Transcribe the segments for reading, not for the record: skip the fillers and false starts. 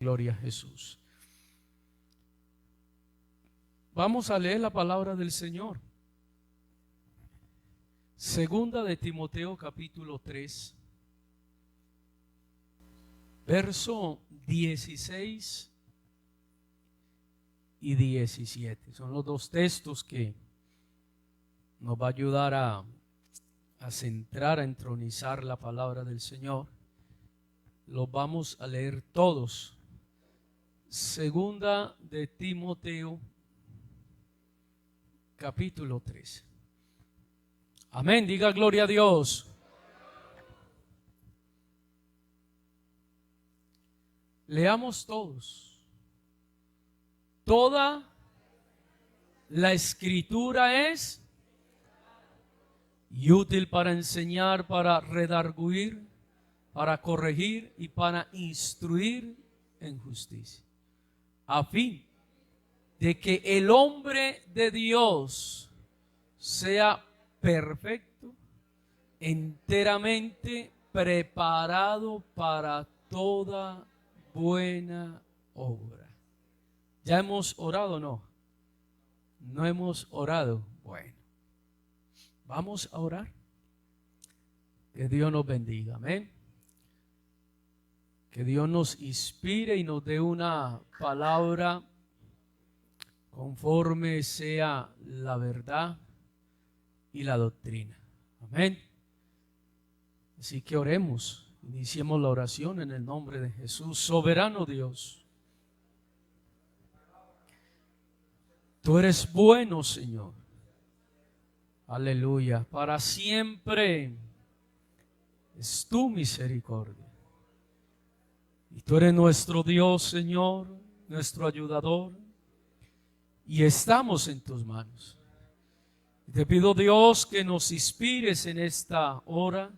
Gloria a Jesús. Vamos a leer la palabra del Señor. Segunda de Timoteo capítulo 3, verso 16 y 17. Son los dos textos que nos va a ayudar a centrar, a entronizar la palabra del Señor. Los vamos a leer todos. Segunda de Timoteo capítulo 3. Amén, diga gloria a Dios. Leamos todos. Toda la escritura es y útil para enseñar, para redarguir, para corregir y para instruir en justicia, a fin de que el hombre de Dios sea perfecto, enteramente preparado para toda buena obra. ¿Ya hemos orado o no? ¿No hemos orado? Bueno, vamos a orar. Que Dios nos bendiga, amén. Que Dios nos inspire y nos dé una palabra conforme sea la verdad y la doctrina. Amén. Así que oremos. Iniciemos la oración en el nombre de Jesús. Soberano Dios, tú eres bueno, Señor. Aleluya. Para siempre es tu misericordia. Y tú eres nuestro Dios, Señor, nuestro ayudador. Y estamos en tus manos. Te pido, Dios, que nos inspires en esta hora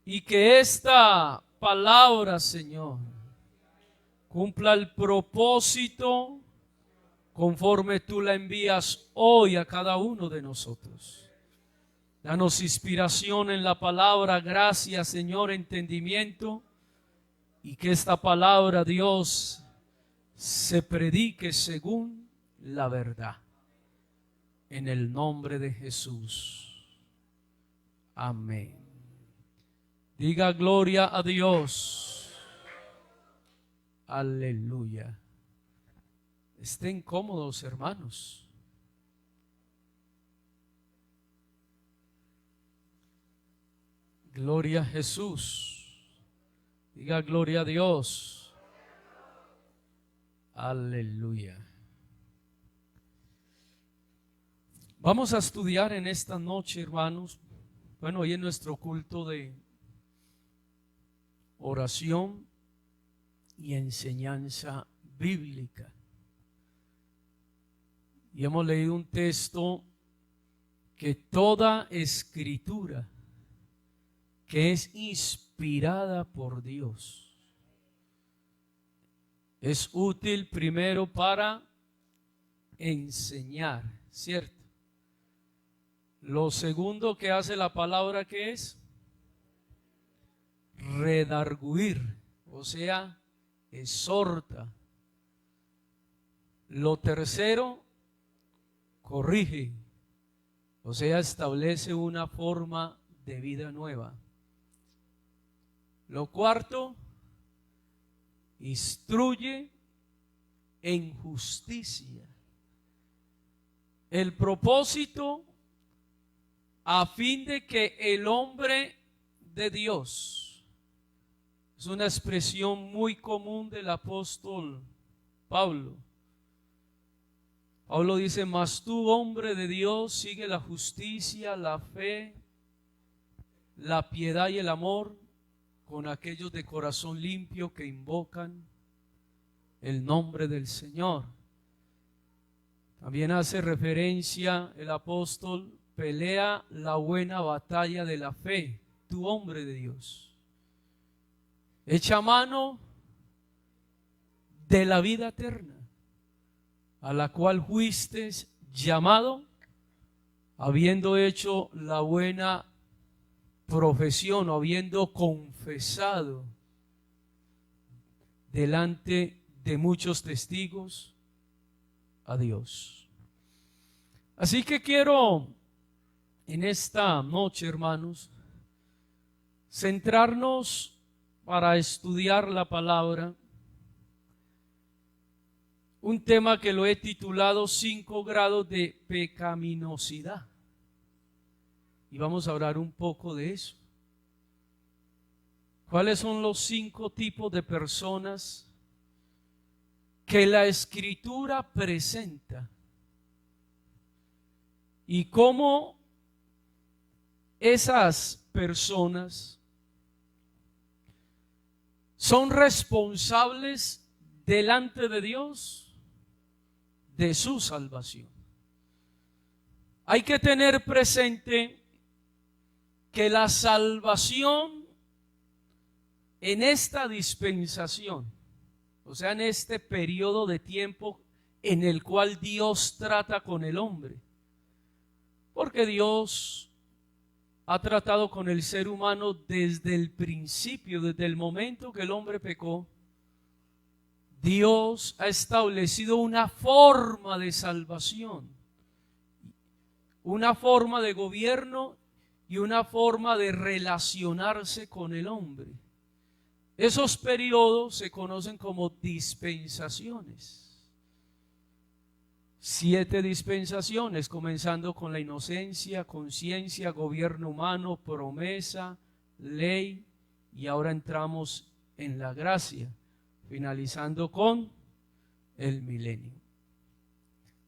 y que esta palabra, Señor, cumpla el propósito conforme tú la envías hoy a cada uno de nosotros. Danos inspiración en la palabra, gracias, Señor, entendimiento, y que esta palabra, Dios, se predique según la verdad. En el nombre de Jesús. Amén. Diga gloria a Dios. Aleluya. Estén cómodos, hermanos. Gloria a Jesús. Diga gloria a Dios. Aleluya. Vamos a estudiar en esta noche, hermanos. Bueno, hoy en nuestro culto de oración y enseñanza bíblica. Y hemos leído un texto que toda escritura que es inspirada por Dios es útil primero para enseñar, ¿cierto? Lo segundo que hace la palabra, ¿qué es? Redarguir, o sea, exhorta. Lo tercero, corrige, o sea, establece una forma de vida nueva. Lo cuarto, instruye en justicia. El propósito a fin de que el hombre de Dios, es una expresión muy común del apóstol Pablo. Pablo dice: mas tú, hombre de Dios, sigue la justicia, la fe, la piedad y el amor con aquellos de corazón limpio que invocan el nombre del Señor. También hace referencia el apóstol: pelea la buena batalla de la fe, tu hombre de Dios. Echa mano de la vida eterna, a la cual fuiste llamado, habiendo hecho la buena profesión, o habiendo confesado delante de muchos testigos a Dios. Así que quiero en esta noche, hermanos, centrarnos para estudiar la palabra. Un tema que lo he titulado 5 grados de pecaminosidad. Y vamos a hablar un poco de eso. ¿Cuáles son los 5 tipos de personas que la Escritura presenta? Y cómo esas personas son responsables delante de Dios de su salvación. Hay que tener presente que la salvación en esta dispensación, o sea, en este periodo de tiempo en el cual Dios trata con el hombre, porque Dios ha tratado con el ser humano desde el principio, desde el momento que el hombre pecó. Dios ha establecido una forma de salvación, una forma de gobierno y una forma de relacionarse con el hombre. Esos periodos se conocen como dispensaciones. 7 dispensaciones, comenzando con la inocencia, conciencia, gobierno humano, promesa, ley, y ahora entramos en la gracia, finalizando con el milenio.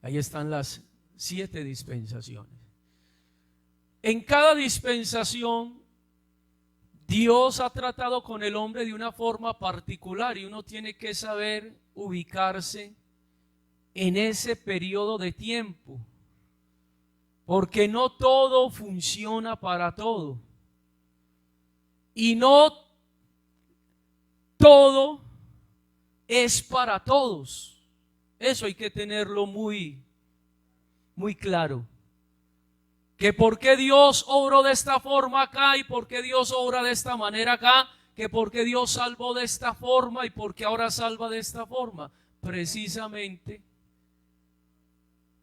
Ahí están las 7 dispensaciones. En cada dispensación, Dios ha tratado con el hombre de una forma particular y uno tiene que saber ubicarse en ese periodo de tiempo, porque no todo funciona para todo y no todo es para todos. Eso hay que tenerlo muy claro. Que por qué Dios obró de esta forma acá y por qué Dios obra de esta manera acá, que por qué Dios salvó de esta forma y por qué ahora salva de esta forma. Precisamente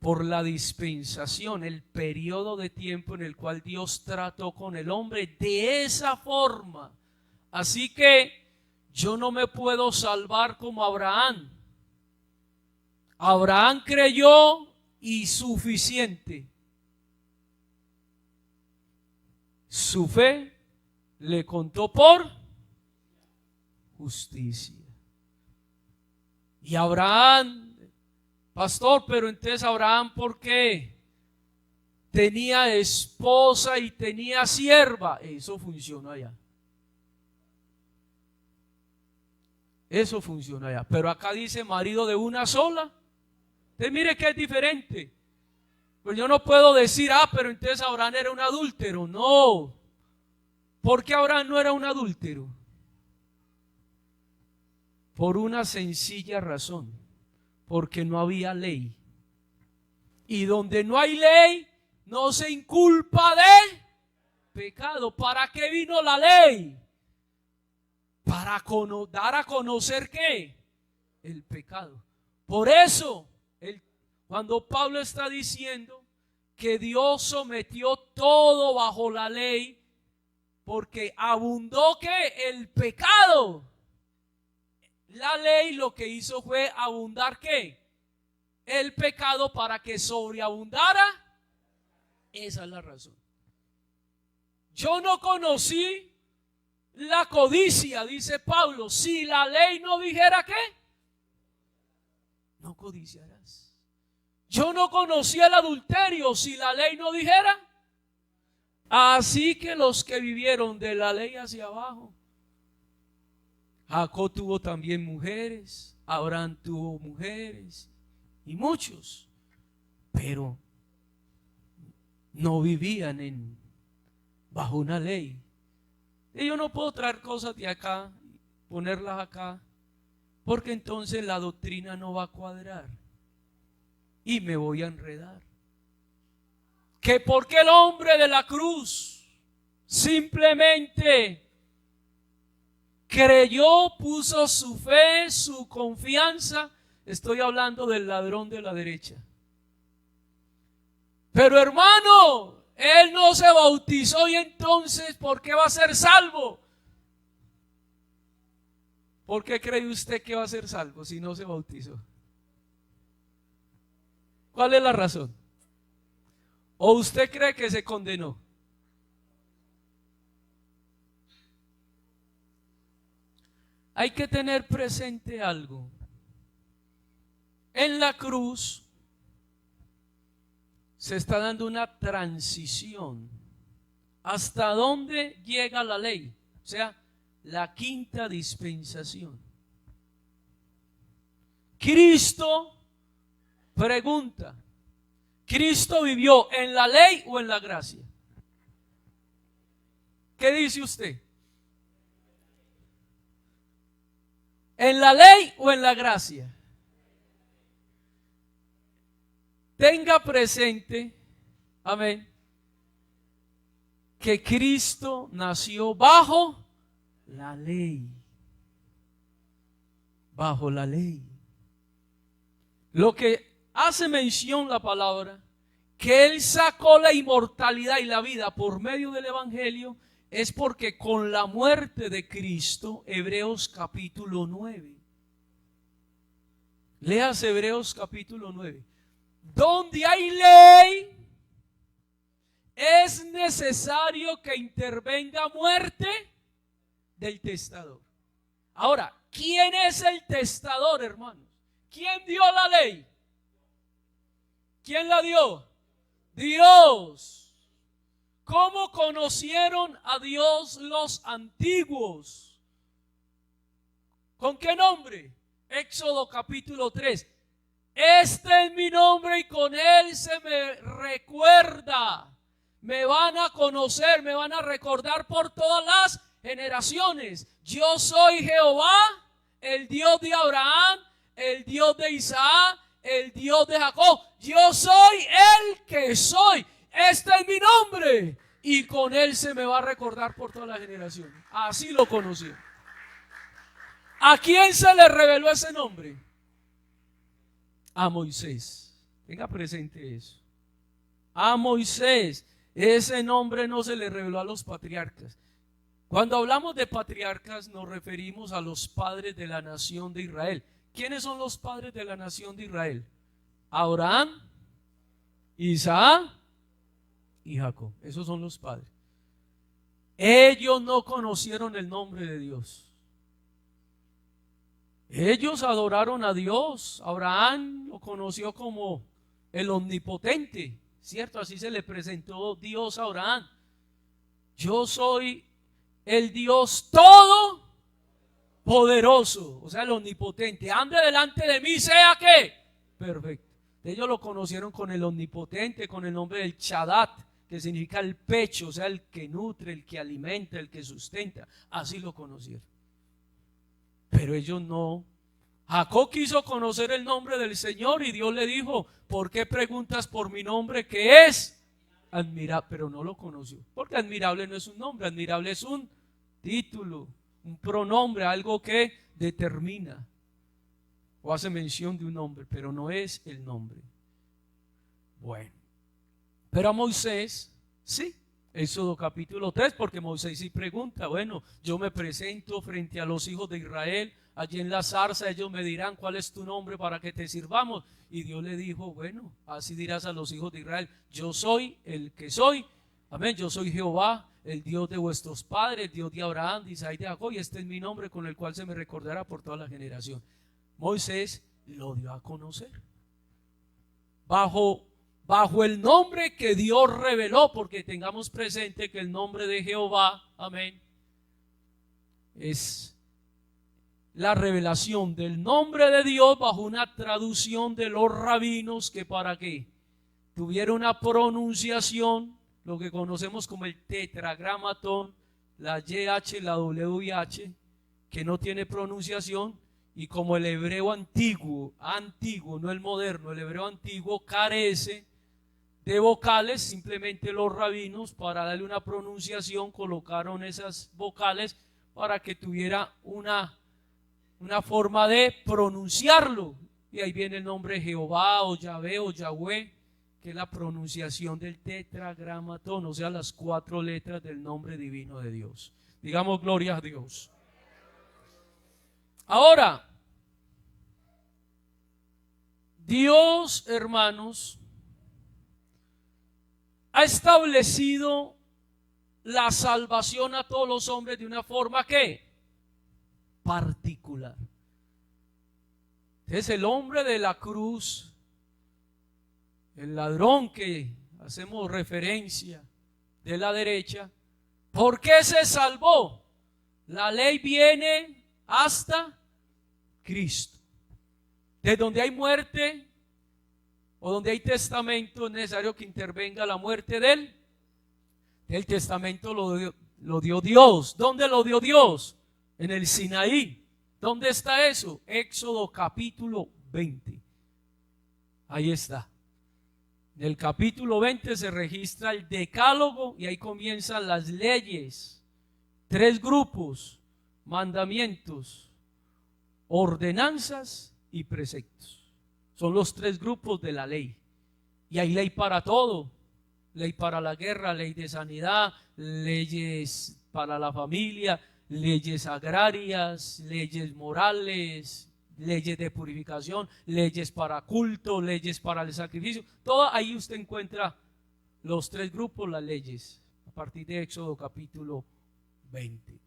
por la dispensación, el periodo de tiempo en el cual Dios trató con el hombre de esa forma. Así que yo no me puedo salvar como Abraham. Abraham creyó y suficiente. Su fe le contó por justicia. Y Abraham, pastor, pero entonces Abraham, ¿por qué? Tenía esposa y tenía sierva. Eso funcionó allá. Eso funciona allá. Pero acá dice marido de una sola. Entonces mire que es diferente. Pues yo no puedo decir, pero entonces Abraham era un adúltero. No. ¿Por qué Abraham no era un adúltero? Por una sencilla razón. Porque no había ley. Y donde no hay ley, no se inculpa de pecado. ¿Para qué vino la ley? Para dar a conocer ¿qué? El pecado. Por eso, cuando Pablo está diciendo que Dios sometió todo bajo la ley, porque abundó ¿qué? El pecado. La ley lo que hizo fue abundar ¿qué? El pecado para que sobreabundara. Esa es la razón. Yo no conocí la codicia, dice Pablo, si la ley no dijera ¿qué? No codiciarás. Yo no conocía el adulterio si la ley no dijera. Así que los que vivieron de la ley hacia abajo, Jacob tuvo también mujeres, Abraham tuvo mujeres y muchos, pero no vivían bajo una ley. Y yo no puedo traer cosas de acá, ponerlas acá, porque entonces la doctrina no va a cuadrar y me voy a enredar. Que porque el hombre de la cruz simplemente creyó, puso su fe, su confianza. Estoy hablando del ladrón de la derecha. Pero hermano, él no se bautizó, y entonces, ¿por qué va a ser salvo? ¿Por qué cree usted que va a ser salvo si no se bautizó? ¿Cuál es la razón? ¿O usted cree que se condenó? Hay que tener presente algo. En la cruz se está dando una transición. ¿Hasta dónde llega la ley? O sea, la quinta dispensación. Cristo pregunta, ¿Cristo vivió en la ley o en la gracia? ¿Qué dice usted? ¿En la ley o en la gracia? Tenga presente, amén, que Cristo nació bajo la ley. Bajo la ley. Lo que hace mención la palabra, que Él sacó la inmortalidad y la vida por medio del Evangelio, es porque con la muerte de Cristo, Hebreos capítulo 9. Leas Hebreos capítulo 9. Donde hay ley, es necesario que intervenga muerte del testador. Ahora, ¿quién es el testador, hermanos? ¿Quién dio la ley? ¿Quién la dio? Dios. ¿Cómo conocieron a Dios los antiguos? ¿Con qué nombre? Éxodo capítulo 3. Este es mi nombre y con él se me recuerda. Me van a conocer, me van a recordar por todas las generaciones. Yo soy Jehová, el Dios de Abraham, el Dios de Isaac, el Dios de Jacob. Yo soy el que soy. Este es mi nombre. Y con él se me va a recordar por todas las generaciones. Así lo conocí. ¿A quién se le reveló ese nombre? A Moisés. Tenga presente eso. A Moisés. Ese nombre no se le reveló a los patriarcas. Cuando hablamos de patriarcas nos referimos a los padres de la nación de Israel. ¿Quiénes son los padres de la nación de Israel? Abraham, Isaac y Jacob. Esos son los padres. Ellos no conocieron el nombre de Dios. Ellos adoraron a Dios. Abraham lo conoció como el omnipotente, ¿cierto? Así se le presentó Dios a Abraham. Yo soy el Dios todopoderoso, o sea, el omnipotente. Ande delante de mí, sea que perfecto. Ellos lo conocieron con el omnipotente, con el nombre del Chadat, que significa el pecho, o sea, el que nutre, el que alimenta, el que sustenta. Así lo conocieron. Pero ellos no. Jacob quiso conocer el nombre del Señor y Dios le dijo: ¿por qué preguntas por mi nombre que es admirable? Pero no lo conoció, porque admirable no es un nombre, admirable es un título, un pronombre, algo que determina o hace mención de un nombre, pero no es el nombre. Bueno, pero a Moisés sí. Éxodo capítulo 3, porque Moisés sí pregunta: bueno, yo me presento frente a los hijos de Israel, allí en la zarza ellos me dirán cuál es tu nombre para que te sirvamos. Y Dios le dijo: bueno, así dirás a los hijos de Israel: yo soy el que soy, amén, yo soy Jehová, el Dios de vuestros padres, Dios de Abraham, de Isaac y de Jacob, y este es mi nombre con el cual se me recordará por toda la generación. Moisés lo dio a conocer bajo el nombre que Dios reveló, porque tengamos presente que el nombre de Jehová, amén, es la revelación del nombre de Dios bajo una traducción de los rabinos, que para que tuviera una pronunciación, lo que conocemos como el tetragramatón, la YH, la WH, que no tiene pronunciación. Y como el hebreo antiguo, no el moderno, el hebreo antiguo carece de vocales, simplemente los rabinos, para darle una pronunciación, colocaron esas vocales para que tuviera una forma de pronunciarlo. Y ahí viene el nombre Jehová o Yahvé o Yahweh, que es la pronunciación del tetragramatón, o sea, las 4 letras del nombre divino de Dios. Digamos gloria a Dios. Ahora, Dios, hermanos, ha establecido la salvación a todos los hombres de una forma que particular. Es el hombre de la cruz, el ladrón que hacemos referencia de la derecha. ¿Por qué se salvó? La ley viene hasta Cristo. De donde hay muerte o donde hay testamento, es necesario que intervenga la muerte del testamento. Lo dio Dios. ¿Dónde lo dio Dios? En el Sinaí. ¿Dónde está eso? Éxodo capítulo 20. Ahí está. En el capítulo 20 se registra el decálogo y ahí comienzan las leyes. 3 grupos: mandamientos, ordenanzas y preceptos. Son los 3 grupos de la ley. Y hay ley para todo. Ley para la guerra, ley de sanidad, leyes para la familia, leyes agrarias, leyes morales, leyes de purificación, leyes para culto, leyes para el sacrificio. Todo ahí usted encuentra los 3 grupos, las leyes, a partir de Éxodo capítulo 20.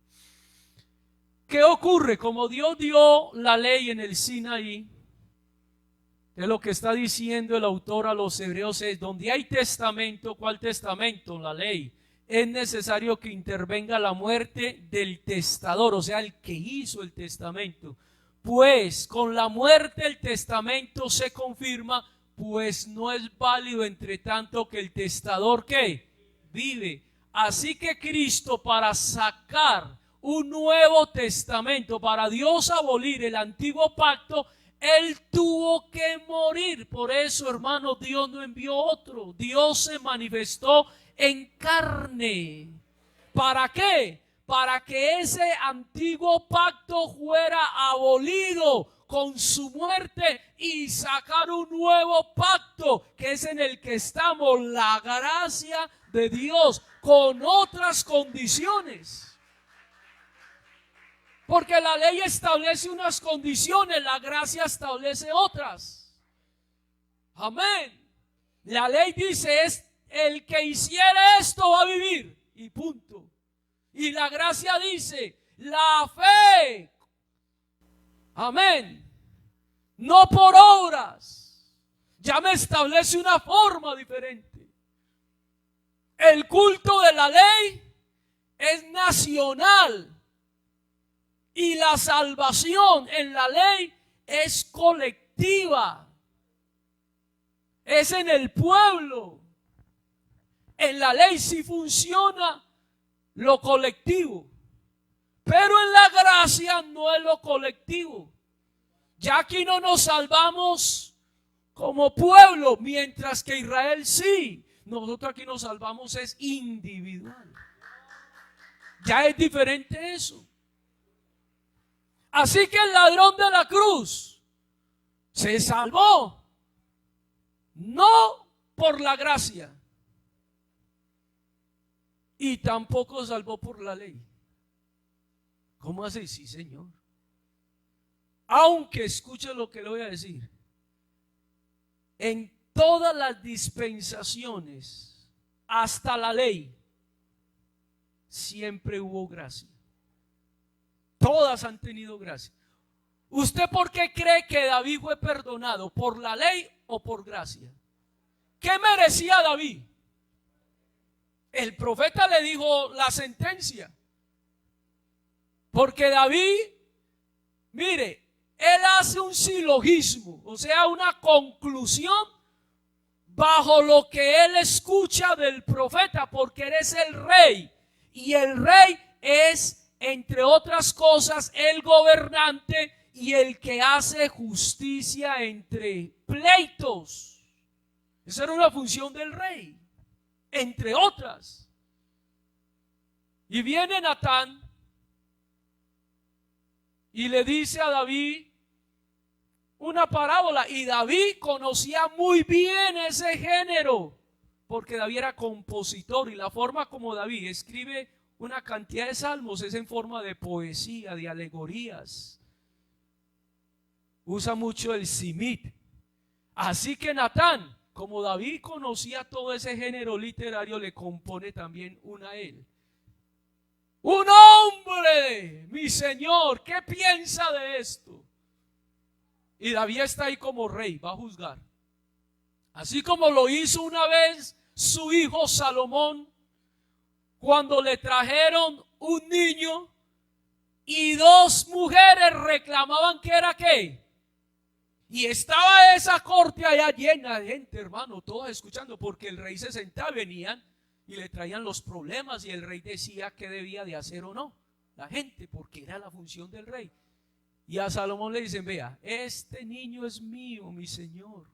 ¿Qué ocurre? Como Dios dio la ley en el Sinaí, es lo que está diciendo el autor a los hebreos, es donde hay testamento. ¿Cuál testamento? La ley. Es necesario que intervenga la muerte del testador, o sea, el que hizo el testamento. Pues con la muerte el testamento se confirma, pues no es válido entre tanto que el testador ¿qué? Vive. Así que Cristo, para sacar un nuevo testamento, para Dios abolir el antiguo pacto, Él tuvo que morir. Por eso, hermano, Dios no envió otro. Dios se manifestó en carne. ¿Para qué? Para que ese antiguo pacto fuera abolido con su muerte y sacar un nuevo pacto, que es en el que estamos, la gracia de Dios, con otras condiciones. Porque la ley establece unas condiciones, la gracia establece otras. Amén. La ley dice, es el que hiciera esto va a vivir, y punto. Y la gracia dice, la fe, amén, no por obras, ya me establece una forma diferente. El culto de la ley es nacional. Y la salvación en la ley es colectiva. Es en el pueblo. En la ley sí funciona lo colectivo. Pero en la gracia no es lo colectivo. Ya aquí no nos salvamos como pueblo, mientras que Israel sí. Nosotros aquí nos salvamos es individual. Ya es diferente eso. Así que el ladrón de la cruz se salvó no por la gracia y tampoco salvó por la ley. ¿Cómo así? Sí, Señor. Aunque escuche lo que le voy a decir, en todas las dispensaciones hasta la ley siempre hubo gracia. Todas han tenido gracia. ¿Usted por qué cree que David fue perdonado? ¿Por la ley o por gracia? ¿Qué merecía David? El profeta le dijo la sentencia. Porque David, mire, él hace un silogismo, o sea, una conclusión bajo lo que él escucha del profeta, porque él es el rey. Y el rey es, entre otras cosas, el gobernante y el que hace justicia entre pleitos. Esa era una función del rey, entre otras. Y viene Natán y le dice a David una parábola. Y David conocía muy bien ese género, porque David era compositor, y la forma como David escribe una cantidad de salmos es en forma de poesía, de alegorías. Usa mucho el simit. Así que Natán, como David conocía todo ese género literario, le compone también una a él. Un hombre, mi Señor, ¿qué piensa de esto? Y David está ahí como rey, va a juzgar. Así como lo hizo una vez su hijo Salomón, cuando le trajeron un niño y dos mujeres reclamaban que era ¿qué? Y estaba esa corte allá llena de gente, hermano, todos escuchando, porque el rey se sentaba, venían y le traían los problemas, y el rey decía qué debía de hacer o no la gente, porque era la función del rey. Y a Salomón le dicen: vea, este niño es mío, mi señor.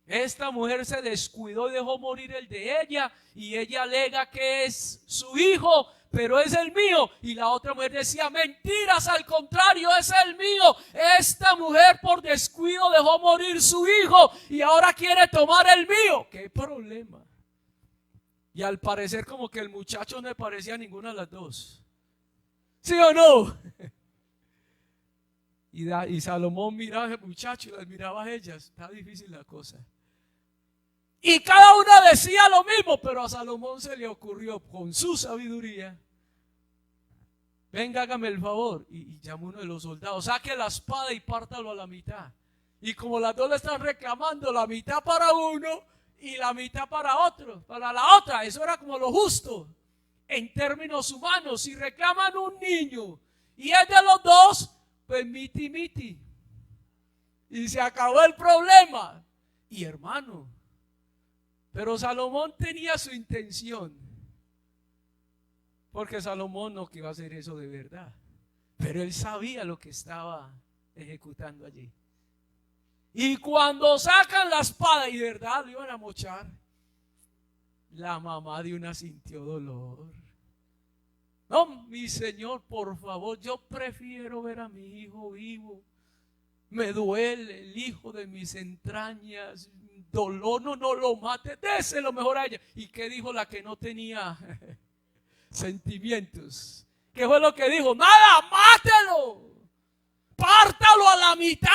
Esta mujer se descuidó y dejó morir el de ella, y ella alega que es su hijo, pero es el mío. Y la otra mujer decía: mentiras, al contrario, es el mío. Esta mujer por descuido dejó morir su hijo y ahora quiere tomar el mío. ¿Qué problema? Y al parecer como que el muchacho no le parecía a ninguna de las dos. ¿Sí o no? Y Salomón miraba al muchacho y las miraba a ellas. Está difícil la cosa. Y cada una decía lo mismo, pero a Salomón se le ocurrió con su sabiduría: venga, hágame el favor. Y llamó uno de los soldados: saque la espada y pártalo a la mitad. Y como las dos le están reclamando, la mitad para uno y la mitad para otro, para la otra. Eso era como lo justo en términos humanos. Si reclaman un niño y es de los dos, pues miti miti, y se acabó el problema. Y hermano, pero Salomón tenía su intención, porque Salomón no que iba a hacer eso de verdad, pero él sabía lo que estaba ejecutando allí. Y cuando sacan la espada y de verdad lo iban a mochar, la mamá de una sintió dolor. No, mi señor, por favor, yo prefiero ver a mi hijo vivo. Me duele el hijo de mis entrañas. Dolor, no lo mate, déselo mejor a ella. ¿Y qué dijo la que no tenía sentimientos? ¿Qué fue lo que dijo? Nada, mátelo, pártalo a la mitad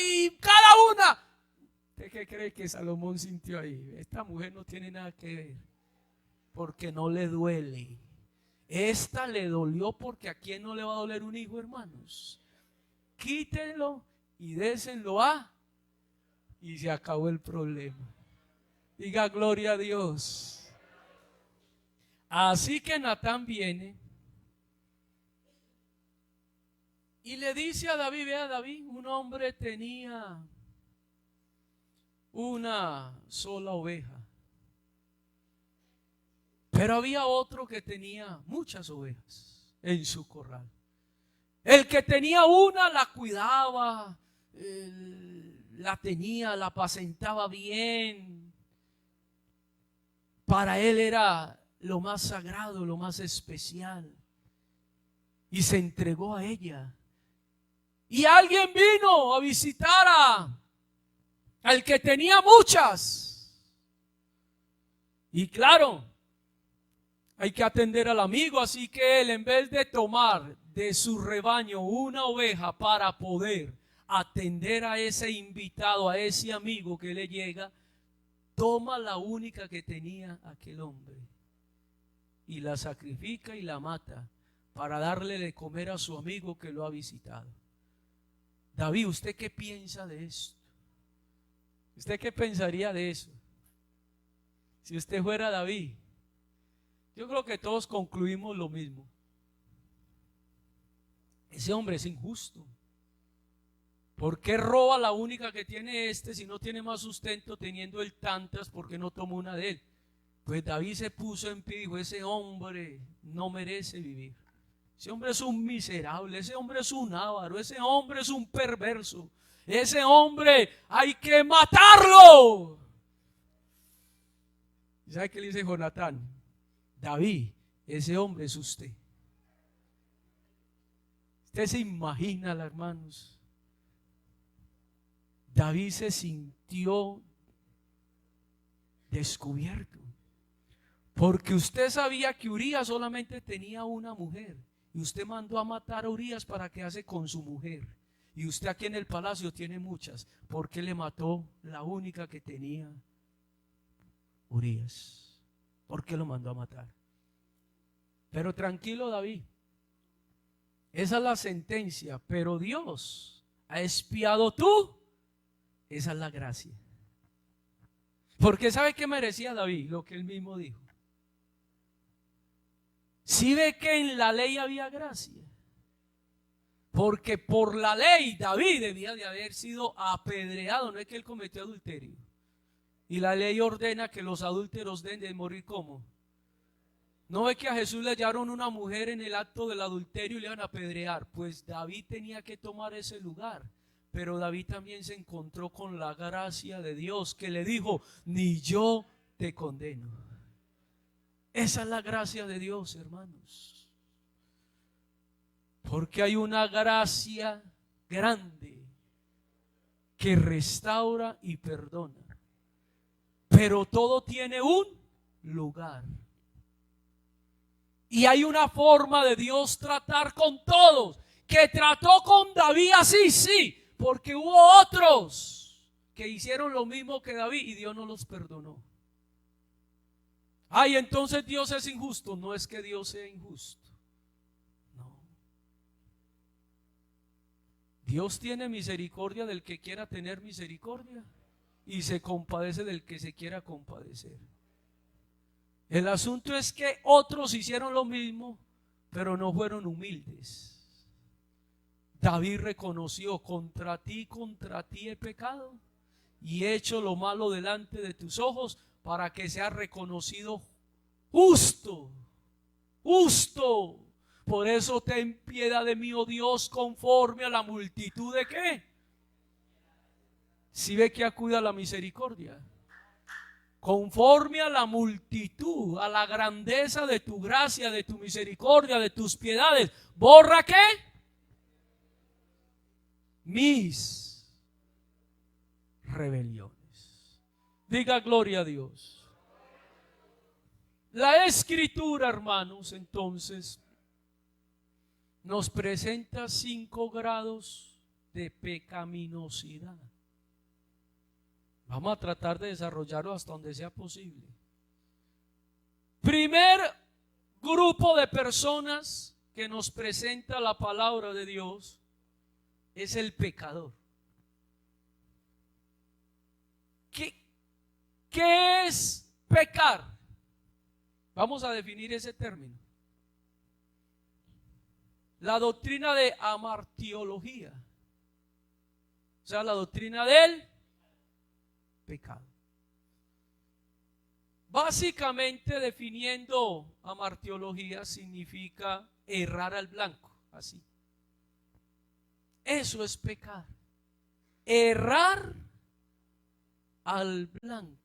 y cada una. ¿Usted qué cree que Salomón sintió ahí? Esta mujer no tiene nada que ver, porque no le duele. Esta le dolió, porque ¿a quién no le va a doler un hijo, hermanos? Quítenlo y désenlo a, y se acabó el problema. Diga gloria a Dios. Así que Natán viene y le dice a David: vea, David, un hombre tenía una sola oveja, pero había otro que tenía muchas ovejas en su corral. El que tenía una la cuidaba, la tenía, la apacentaba bien. Para él era lo más sagrado, lo más especial, y se entregó a ella. Y alguien vino a visitar al que tenía muchas. Y claro, hay que atender al amigo, así que él, en vez de tomar de su rebaño una oveja para poder atender a ese invitado, a ese amigo que le llega, toma la única que tenía aquel hombre y la sacrifica y la mata para darle de comer a su amigo que lo ha visitado. David, ¿usted qué piensa de esto? ¿Usted qué pensaría de eso? Si usted fuera David, yo creo que todos concluimos lo mismo. Ese hombre es injusto. ¿Por qué roba la única que tiene si no tiene más sustento, teniendo él tantas? ¿Por qué no toma una de él? Pues David se puso en pie y dijo: ese hombre no merece vivir. Ese hombre es un miserable, ese hombre es un avaro, ese hombre es un perverso. Ese hombre hay que matarlo. ¿Sabe qué le dice Jonatán? David, ese hombre es usted. Usted se imagina, hermanos, David se sintió descubierto, porque usted sabía que Urías solamente tenía una mujer, y usted mandó a matar a Urías para quedarse con su mujer, y usted aquí en el palacio tiene muchas. ¿Por qué le mató la única que tenía Urías? ¿Por qué lo mandó a matar? Pero tranquilo, David, esa es la sentencia, pero Dios ha expiado tú. Esa es la gracia. Porque ¿sabe qué merecía David? Lo que él mismo dijo. Si ve que en la ley había gracia, porque por la ley David debía de haber sido apedreado, no es que él cometió adulterio. Y la ley ordena que los adúlteros deben de morir como. ¿No ve que a Jesús le hallaron una mujer en el acto del adulterio y le iban a apedrear? Pues David tenía que tomar ese lugar. Pero David también se encontró con la gracia de Dios, que le dijo: ni yo te condeno. Esa es la gracia de Dios, hermanos. Porque hay una gracia grande que restaura y perdona. Pero todo tiene un lugar. Y hay una forma de Dios tratar con todos. Que trató con David así, sí. Porque hubo otros que hicieron lo mismo que David y Dios no los perdonó. Ay, entonces Dios es injusto. No es que Dios sea injusto. No. Dios tiene misericordia del que quiera tener misericordia y se compadece del que se quiera compadecer. El asunto es que otros hicieron lo mismo, pero no fueron humildes. David reconoció: contra ti he pecado y he hecho lo malo delante de tus ojos, para que sea reconocido justo, justo. Por eso ten piedad de mí, oh Dios, conforme a la multitud de ¿qué? Si ve que acude a la misericordia. Conforme a la multitud, a la grandeza de tu gracia, de tu misericordia, de tus piedades. ¿Borra qué? Mis rebeliones. Diga gloria a Dios. La Escritura, hermanos, entonces nos presenta 5 grados de pecaminosidad. Vamos a tratar de desarrollarlo hasta donde sea posible. Primer grupo de personas que nos presenta la palabra de Dios es el pecador. ¿Qué es pecar? Vamos a definir ese término. La doctrina de amartiología, o sea, la doctrina del pecado. Básicamente, definiendo amartiología, significa errar al blanco, así. Eso es pecar. Errar al blanco.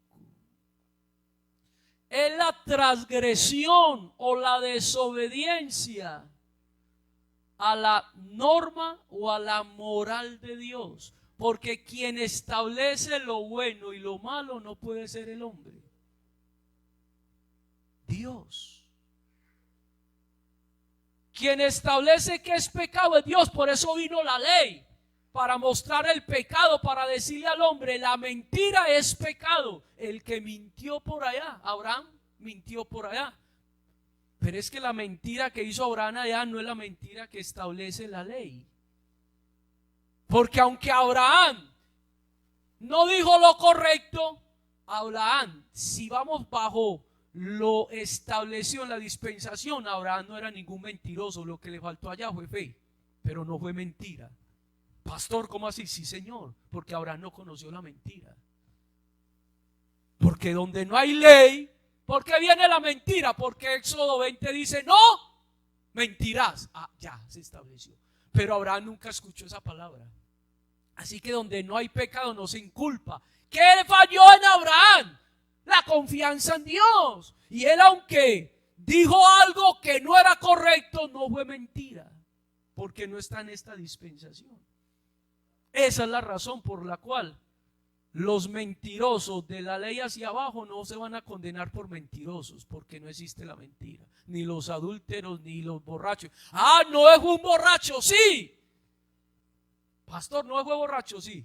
Es la transgresión o la desobediencia a la norma o a la moral de Dios. Porque quien establece lo bueno y lo malo no puede ser el hombre. Dios. Quien establece que es pecado es Dios. Por eso vino la ley, para mostrar el pecado, para decirle al hombre: la mentira es pecado. El que mintió por allá, Abraham mintió por allá. Pero es que la mentira que hizo Abraham allá no es la mentira que establece la ley. Porque aunque Abraham no dijo lo correcto, Abraham, si vamos bajo lo establecido en la dispensación, Abraham no era ningún mentiroso. Lo que le faltó allá fue fe, pero no fue mentira. Pastor, ¿cómo así? Sí, Señor, porque Abraham no conoció la mentira. Porque donde no hay ley, ¿por qué viene la mentira? Porque Éxodo 20 dice: no mentirás. Ah, ya se estableció. Pero Abraham nunca escuchó esa palabra. Así que donde no hay pecado no se inculpa. ¿Qué falló en Abraham? La confianza en Dios. Y él, aunque dijo algo que no era correcto, no fue mentira. porque no está en esta dispensación. Esa es la razón por la cual los mentirosos de la ley hacia abajo no se van a condenar por mentirosos, porque no existe la mentira. Ni los adúlteros, ni los borrachos. Ah, Noé fue un borracho, sí. Pastor, Noé fue borracho, sí.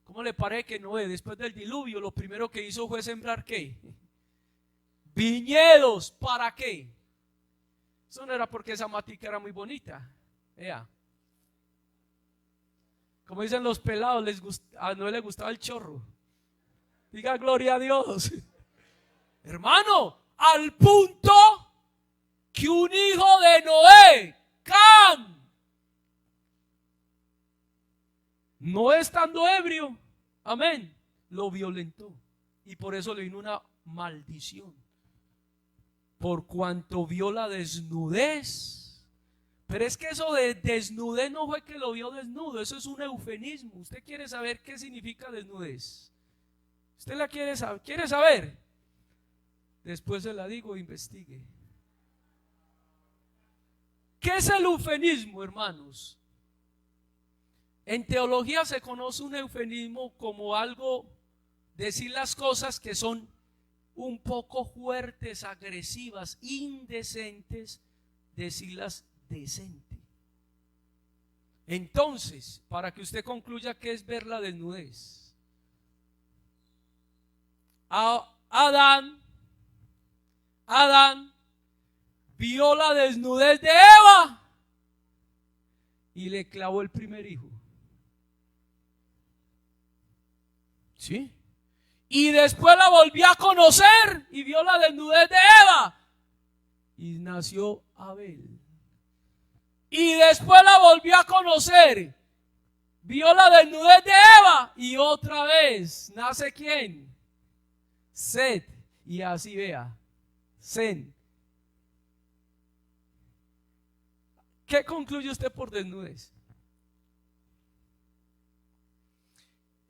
¿Cómo le parece que Noé, después del diluvio, lo primero que hizo fue sembrar qué? Viñedos. ¿Para qué? Eso no era porque esa matica era muy bonita. Como dicen los pelados, a Noé le gustaba el chorro. Diga gloria a Dios. Hermano, al punto que un hijo de Noé, Cam, no estando ebrio, amén, lo violentó. Y por eso le vino una maldición. Por cuanto vio la desnudez. Pero es que eso de desnudez no fue que lo vio desnudo, eso es un eufemismo. ¿Usted quiere saber qué significa desnudez? ¿Usted la quiere saber? ¿Quiere saber? Después se la digo, investigue. ¿Qué es el eufemismo, hermanos? En teología se conoce un eufemismo como algo, decir las cosas que son un poco fuertes, agresivas, indecentes, decirlas decente. Entonces, para que usted concluya qué es ver la desnudez, Adán vio la desnudez de Eva y le clavó el primer hijo. ¿Sí? Y después la volvió a conocer y vio la desnudez de Eva y nació Abel. Y después la volvió a conocer, vio la desnudez de Eva y otra vez nace ¿quién? Set. Y así vea, Zen. ¿Qué concluye usted por desnudez?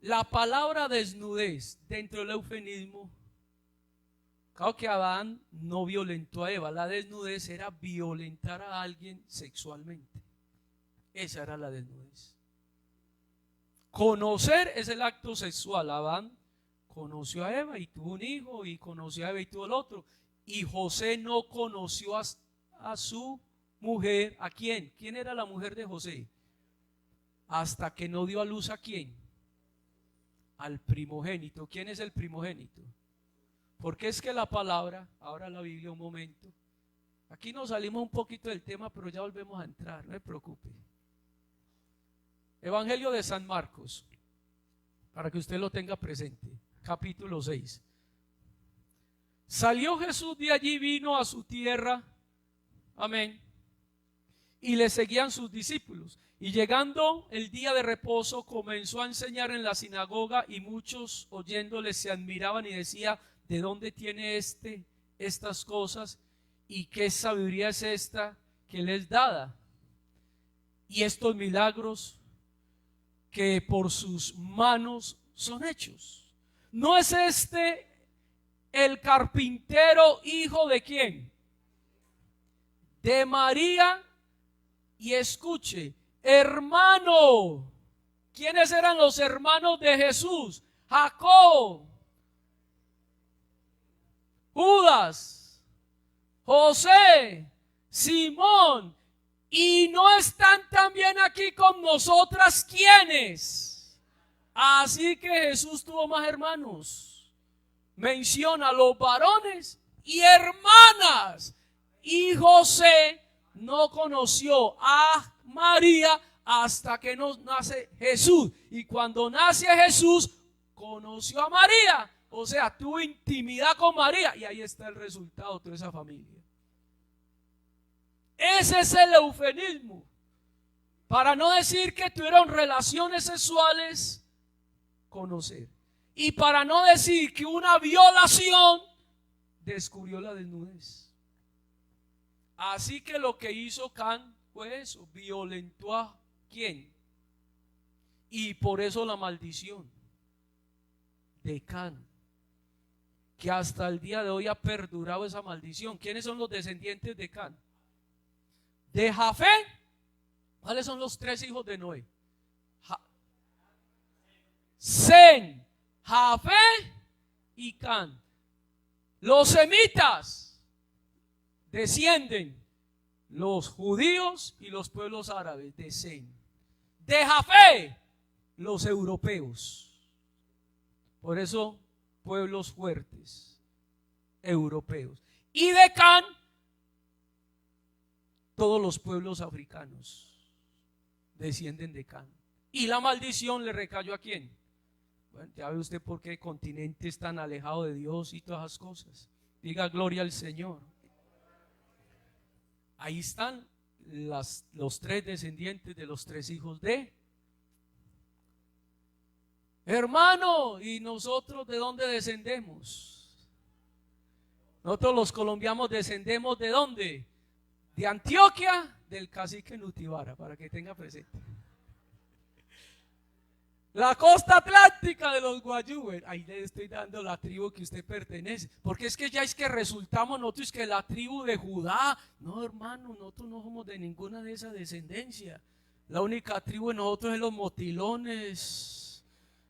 La palabra desnudez dentro del eufemismo, claro que Adán no violentó a Eva, la desnudez era violentar a alguien sexualmente. Esa era la desnudez. Conocer es el acto sexual. Adán conoció a Eva y tuvo un hijo, y conoció a Eva y tuvo el otro. Y José no conoció a su mujer. ¿A quién? ¿Quién era la mujer de José? Hasta que no dio a luz ¿a quién? Al primogénito. ¿Quién es el primogénito? Porque es que la palabra, ahora la Biblia un momento, aquí nos salimos un poquito del tema, pero ya volvemos a entrar, no se preocupe. Evangelio de San Marcos, para que usted lo tenga presente, capítulo 6. Salió Jesús de allí, vino a su tierra, amén, y le seguían sus discípulos. Y llegando el día de reposo, comenzó a enseñar en la sinagoga, y muchos oyéndole se admiraban y decían: ¿de dónde tiene estas cosas? ¿Y qué sabiduría es esta que le es dada? Y estos milagros que por sus manos son hechos. ¿No es este el carpintero hijo de quién? De María. Y escuche, hermano. ¿Quiénes eran los hermanos de Jesús? Jacob, Judas, José, Simón. Y no están también aquí con nosotras ¿quiénes? Así que Jesús tuvo más hermanos. Menciona los varones y hermanas. Y José no conoció a María hasta que no nace Jesús. Y cuando nace Jesús, conoció a María. O sea, tuvo intimidad con María. Y ahí está el resultado de toda esa familia. Ese es el eufemismo. Para no decir que tuvieron relaciones sexuales, conocer. Y para no decir que una violación descubrió la desnudez. Así que lo que hizo Can fue eso, violentó a ¿quién? Y por eso la maldición de Can, que hasta el día de hoy ha perdurado esa maldición. ¿Quiénes son los descendientes de Can? De Jafet ¿Cuáles son los 3 hijos de Noé? Sem, Jafet y Can. Los semitas descienden los judíos y los pueblos árabes de Sem. De Jafet, los europeos. Por eso, pueblos fuertes, europeos. Y de Can, todos los pueblos africanos descienden de Can. Y la maldición le recayó ¿a quién? Bueno, ya ve usted por qué continente es tan alejado de Dios y todas esas cosas. Diga gloria al Señor. Ahí están los 3 descendientes de los 3 hijos de. Hermano, ¿y nosotros de dónde descendemos? Nosotros los colombianos descendemos ¿de dónde? De Antioquia, del cacique Nutibara, para que tenga presente. La costa atlántica de los Guayúes. Ahí le estoy dando la tribu que usted pertenece. Porque es que ya es que resultamos nosotros que la tribu de Judá. No, hermano, nosotros no somos de ninguna de esa descendencia. La única tribu de nosotros es los motilones,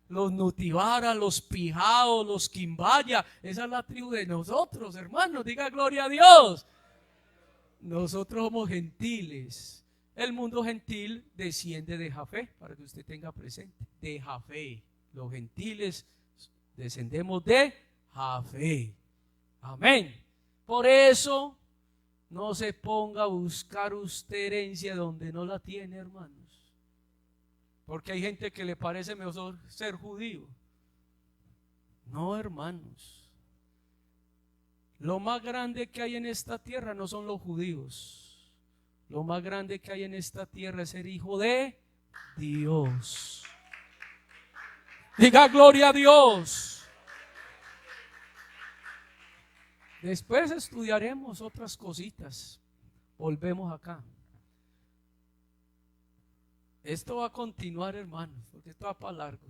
los Nutibara, los Pijaos, los Quimbaya. Esa es la tribu de nosotros, hermano. Diga gloria a Dios. Nosotros somos gentiles. El mundo gentil desciende de Jafet, para que usted tenga presente. De Jafet. Los gentiles descendemos de Jafet. Amén. Por eso no se ponga a buscar usted herencia donde no la tiene, hermanos. Porque hay gente que le parece mejor ser judío. No, hermanos. Lo más grande que hay en esta tierra no son los judíos. Lo más grande que hay en esta tierra es ser hijo de Dios. Diga gloria a Dios. Después estudiaremos otras cositas. Volvemos acá. Esto va a continuar, hermanos, porque esto va para largo.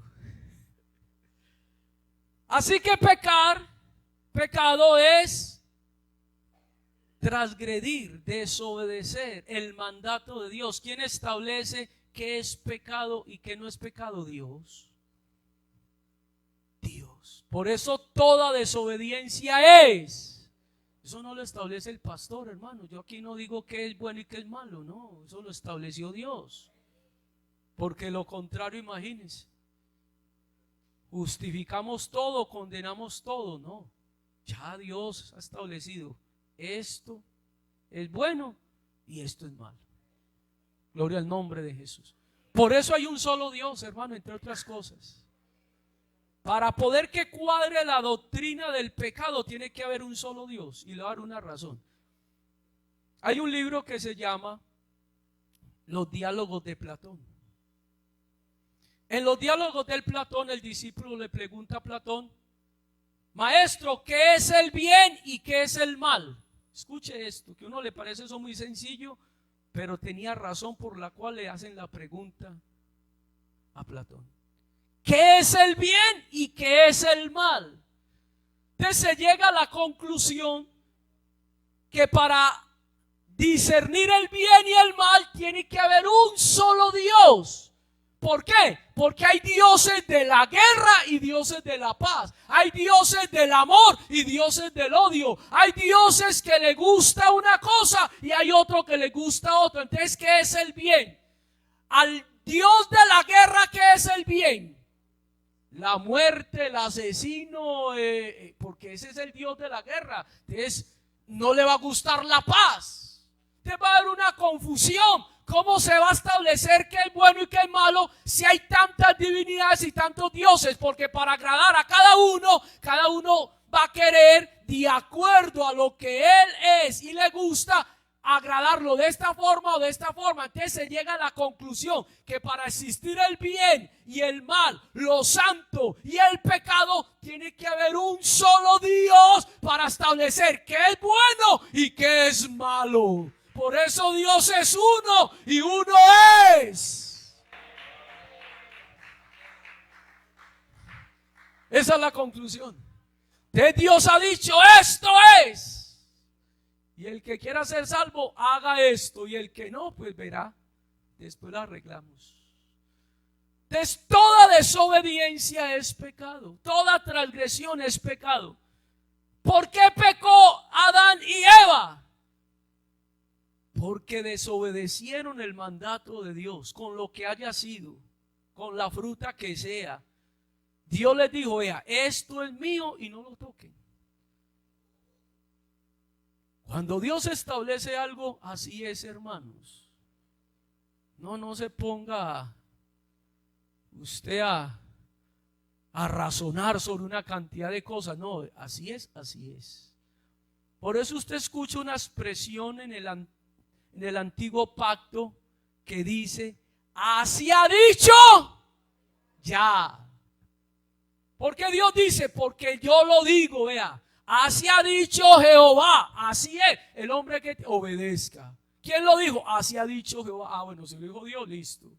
Así que pecado es transgredir, desobedecer el mandato de Dios. ¿Quién establece qué es pecado y qué no es pecado? Dios. Dios. Por eso toda desobediencia es. Eso no lo establece el pastor, hermano. Yo aquí no digo qué es bueno y qué es malo, no. Eso lo estableció Dios. Porque lo contrario, imagínense. Justificamos todo, condenamos todo, no. Ya Dios ha establecido. Esto es bueno y esto es malo. Gloria al nombre de Jesús. Por eso hay un solo Dios, hermano, entre otras cosas. Para poder que cuadre la doctrina del pecado tiene que haber un solo Dios. Y le voy a dar una razón. Hay un libro que se llama Los diálogos de Platón. En los diálogos del Platón, el discípulo le pregunta a Platón: maestro, ¿qué es el bien y qué es el mal? Escuche esto, que a uno le parece eso muy sencillo, pero tenía razón por la cual le hacen la pregunta a Platón. ¿Qué es el bien y qué es el mal? Entonces se llega a la conclusión que para discernir el bien y el mal tiene que haber un solo Dios. ¿Por qué? Porque hay dioses de la guerra y dioses de la paz. Hay dioses del amor y dioses del odio. Hay dioses que le gusta una cosa y hay otro que le gusta otra. Entonces, ¿qué es el bien? Al Dios de la guerra, ¿qué es el bien? La muerte, el asesino, porque ese es el Dios de la guerra. Entonces, no le va a gustar la paz. Te va a dar una confusión. ¿Cómo se va a establecer qué es bueno y qué es malo si hay tantas divinidades y tantos dioses? Porque para agradar a cada uno va a querer, de acuerdo a lo que él es y le gusta, agradarlo de esta forma o de esta forma. Entonces se llega a la conclusión que para existir el bien y el mal, lo santo y el pecado, tiene que haber un solo Dios para establecer qué es bueno y qué es malo. Por eso Dios es uno y uno es. Esa es la conclusión. Dios ha dicho: esto es. Y el que quiera ser salvo, haga esto. Y el que no, pues verá después la arreglamos. Entonces, toda desobediencia es pecado, toda transgresión es pecado. ¿Por qué pecó Adán y Eva? Porque desobedecieron el mandato de Dios, con lo que haya sido, con la fruta que sea. Dios les dijo, vea, esto es mío y no lo toquen. Cuando Dios establece algo, así es, hermanos. No se ponga usted a razonar sobre una cantidad de cosas. No, así es, así es. Por eso usted escucha una expresión en el antiguo pacto que dice, así ha dicho ya. Porque Dios dice, porque yo lo digo, vea, así ha dicho Jehová, así es, el hombre que te obedezca. ¿Quién lo dijo? Así ha dicho Jehová. Ah, bueno, si lo dijo Dios, listo.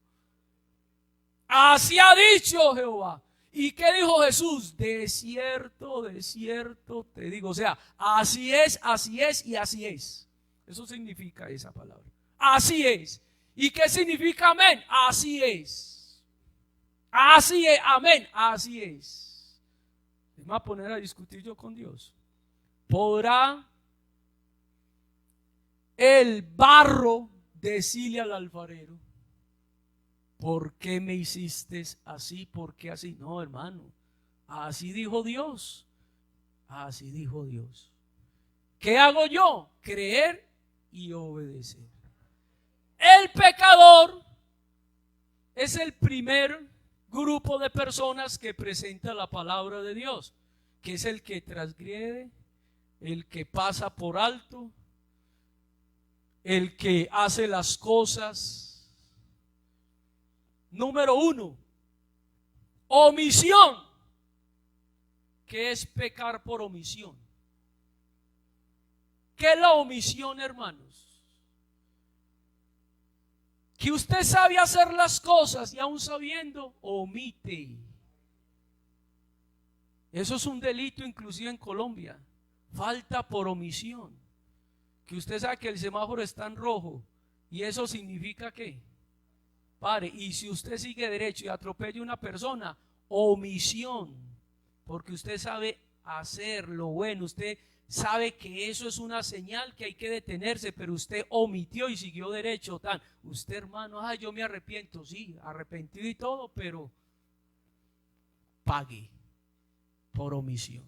Así ha dicho Jehová. ¿Y qué dijo Jesús? De cierto te digo. O sea, así es y así es. Eso significa esa palabra. Así es. ¿Y qué significa amén? Así es. Así es, amén, así es. Me voy a poner a discutir yo con Dios. ¿Podrá el barro decirle al alfarero, ¿por qué me hiciste así? ¿Por qué así? No, hermano, así dijo Dios. Así dijo Dios. ¿Qué hago yo? Creer y obedecer. El pecador es el primer grupo de personas que presenta la palabra de Dios, que es el que transgrede, el que pasa por alto, el que hace las cosas. Número 1, omisión. ¿Qué es pecar por omisión? ¿Qué es la omisión, hermanos? Que usted sabe hacer las cosas y aún sabiendo, omite. Eso es un delito inclusive en Colombia. Falta por omisión. Que usted sabe que el semáforo está en rojo y eso significa ¿qué? Pare. Y si usted sigue derecho y atropella a una persona, omisión. Porque usted sabe hacer lo bueno, usted sabe que eso es una señal que hay que detenerse, pero usted omitió y siguió derecho. Usted, hermano, ay, yo me arrepiento, sí, arrepentido y todo, pero pague por omisión.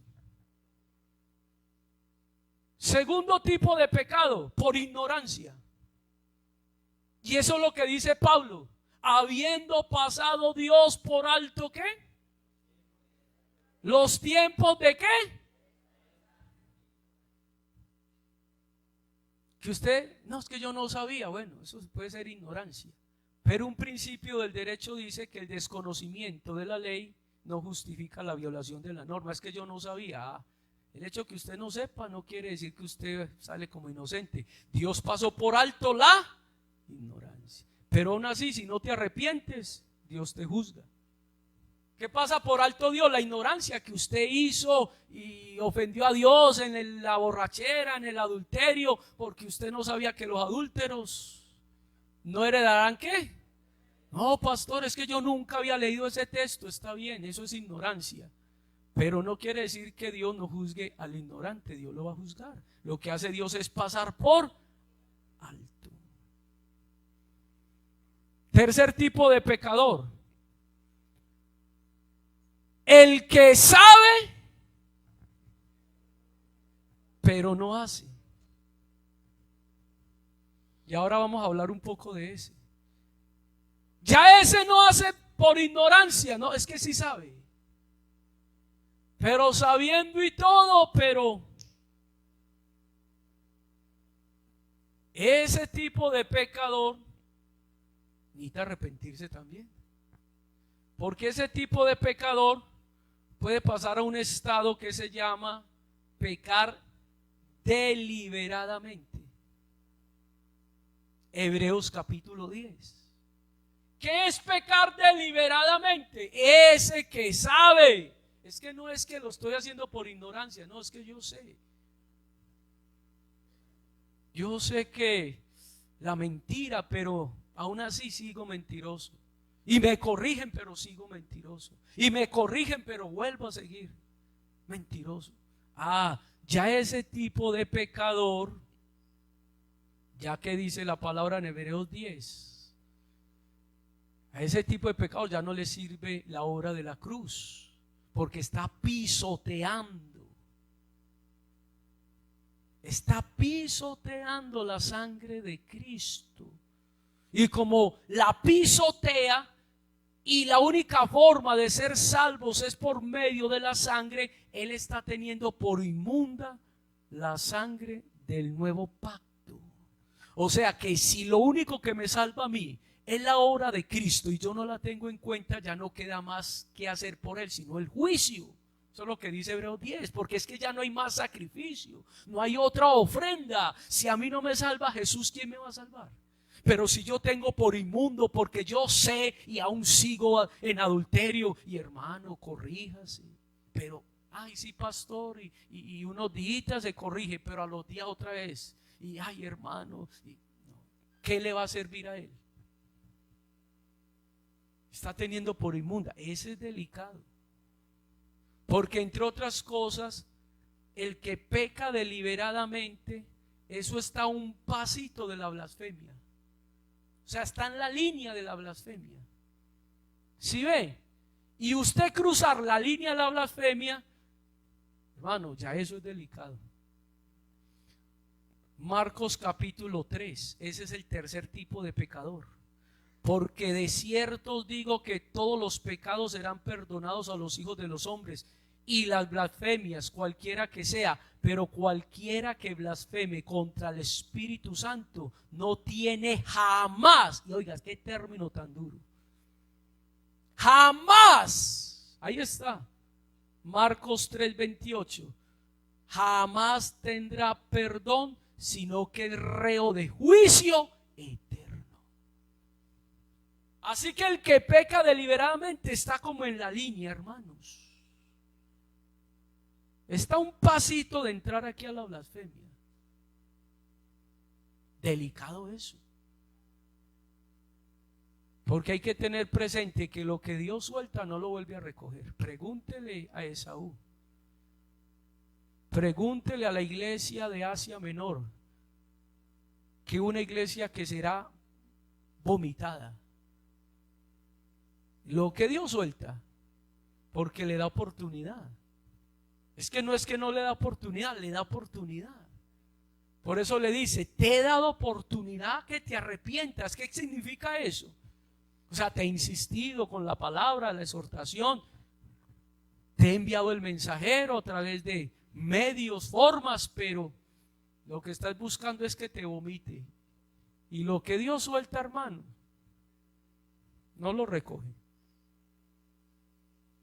Segundo tipo de pecado, por ignorancia. Y eso es lo que dice Pablo. Habiendo pasado Dios por alto, ¿qué? Los tiempos de ¿qué? Que usted, no, es que yo no sabía. Bueno, eso puede ser ignorancia. Pero un principio del derecho dice que el desconocimiento de la ley no justifica la violación de la norma. Es que yo no sabía. El hecho que usted no sepa no quiere decir que usted sale como inocente. Dios pasó por alto la ignorancia. Pero aún así, si no te arrepientes, Dios te juzga. ¿Qué pasa por alto Dios? La ignorancia que usted hizo y ofendió a Dios en la borrachera, en el adulterio, porque usted no sabía que los adúlteros no heredarán ¿qué? No, pastor, es que yo nunca había leído ese texto. Está bien, eso es ignorancia. Pero no quiere decir que Dios no juzgue al ignorante. Dios lo va a juzgar. Lo que hace Dios es pasar por alto. Tercer tipo de pecador. El que sabe, pero no hace. Y ahora vamos a hablar un poco de ese. Ya ese no hace por ignorancia, no, es que sí sabe. Pero sabiendo y todo, pero ese tipo de pecador necesita arrepentirse también. Porque ese tipo de pecador puede pasar a un estado que se llama pecar deliberadamente. Hebreos capítulo 10. ¿Qué es pecar deliberadamente? Ese que sabe. Es que no es que lo estoy haciendo por ignorancia, no, es que yo sé. Yo sé que la mentira, pero aún así sigo mentiroso. Y me corrigen, pero sigo mentiroso. Y me corrigen, pero vuelvo a seguir mentiroso. Ya ese tipo de pecador, ya que dice la palabra en Hebreos 10, a ese tipo de pecado ya no le sirve la obra de la cruz, porque está pisoteando la sangre de Cristo. Y como la pisotea, y la única forma de ser salvos es por medio de la sangre, él está teniendo por inmunda la sangre del nuevo pacto. O sea que si lo único que me salva a mí es la obra de Cristo y yo no la tengo en cuenta, ya no queda más que hacer por él, sino el juicio. Eso es lo que dice Hebreos 10, porque es que ya no hay más sacrificio, no hay otra ofrenda. Si a mí no me salva Jesús, ¿quién me va a salvar? Pero si yo tengo por inmundo, porque yo sé y aún sigo en adulterio, y hermano, corríjase. Pero, sí, pastor, y unos días se corrige, pero a los días otra vez. Y hermano, ¿qué le va a servir a él? Está teniendo por inmunda. Ese es delicado. Porque entre otras cosas, el que peca deliberadamente, eso está a un pasito de la blasfemia. O sea, está en la línea de la blasfemia. ¿Sí ve? Y usted cruzar la línea de la blasfemia, hermano, ya eso es delicado. Marcos capítulo 3, ese es el tercer tipo de pecador. Porque de cierto os digo que todos los pecados serán perdonados a los hijos de los hombres, y las blasfemias, cualquiera que sea, pero cualquiera que blasfeme contra el Espíritu Santo no tiene jamás, y oigas qué término tan duro, jamás, ahí está, Marcos 3:28, jamás tendrá perdón, sino que es reo de juicio eterno. Así que el que peca deliberadamente está como en la línea, hermanos. Está un pasito de entrar aquí a la blasfemia. Delicado eso. Porque hay que tener presente que lo que Dios suelta no lo vuelve a recoger. Pregúntele a Esaú. Pregúntele a la iglesia de Asia Menor, que una iglesia que será vomitada. Lo que Dios suelta, porque le da oportunidad. Es que no le da oportunidad, le da oportunidad. Por eso le dice, te he dado oportunidad que te arrepientas. ¿Qué significa eso? O sea, te he insistido con la palabra, la exhortación. Te he enviado el mensajero a través de medios, formas, pero lo que estás buscando es que te vomite. Y lo que Dios suelta, hermano, no lo recoge.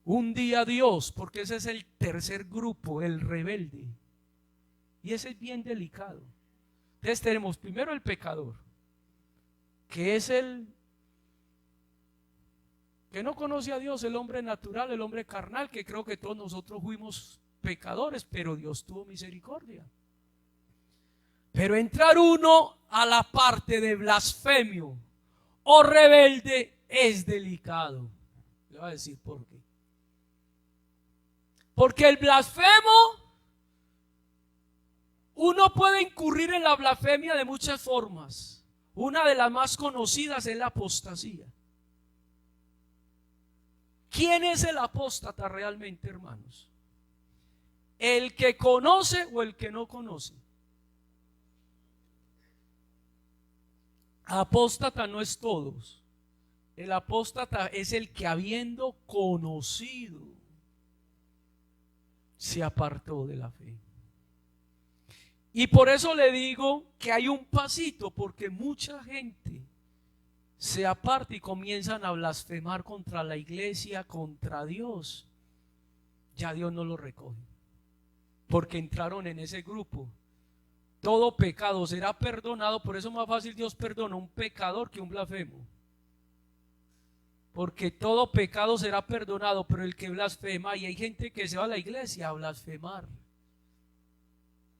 Un día Dios, porque ese es el tercer grupo, el rebelde, y ese es bien delicado. Entonces tenemos primero el pecador, que es el que no conoce a Dios, el hombre natural, el hombre carnal, que creo que todos nosotros fuimos pecadores, pero Dios tuvo misericordia. Pero entrar uno a la parte de blasfemio o rebelde es delicado. Le voy a decir por qué. Porque el blasfemo, uno puede incurrir en la blasfemia de muchas formas. Una de las más conocidas es la apostasía. ¿Quién es el apóstata realmente, hermanos? ¿El que conoce o el que no conoce? Apóstata no es todos. El apóstata es el que habiendo conocido se apartó de la fe. Y por eso le digo que hay un pasito, porque mucha gente se aparta y comienzan a blasfemar contra la iglesia, contra Dios. Ya Dios no lo recoge, porque entraron en ese grupo. Todo pecado será perdonado, por eso es más fácil Dios perdona a un pecador que un blasfemo. Porque todo pecado será perdonado, pero el que blasfema, y hay gente que se va a la iglesia a blasfemar.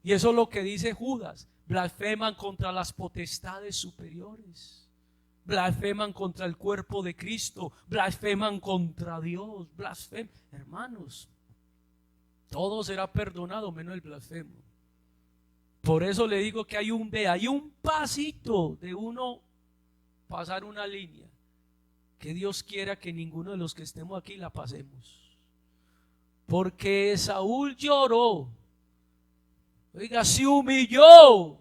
Y eso es lo que dice Judas, blasfeman contra las potestades superiores. blasfeman contra el cuerpo de Cristo, blasfeman contra Dios, hermanos, todo será perdonado menos el blasfemo. Por eso le digo que hay un pasito de uno pasar una línea que Dios quiera que ninguno de los que estemos aquí la pasemos. Porque Saúl lloró, oiga, se humilló,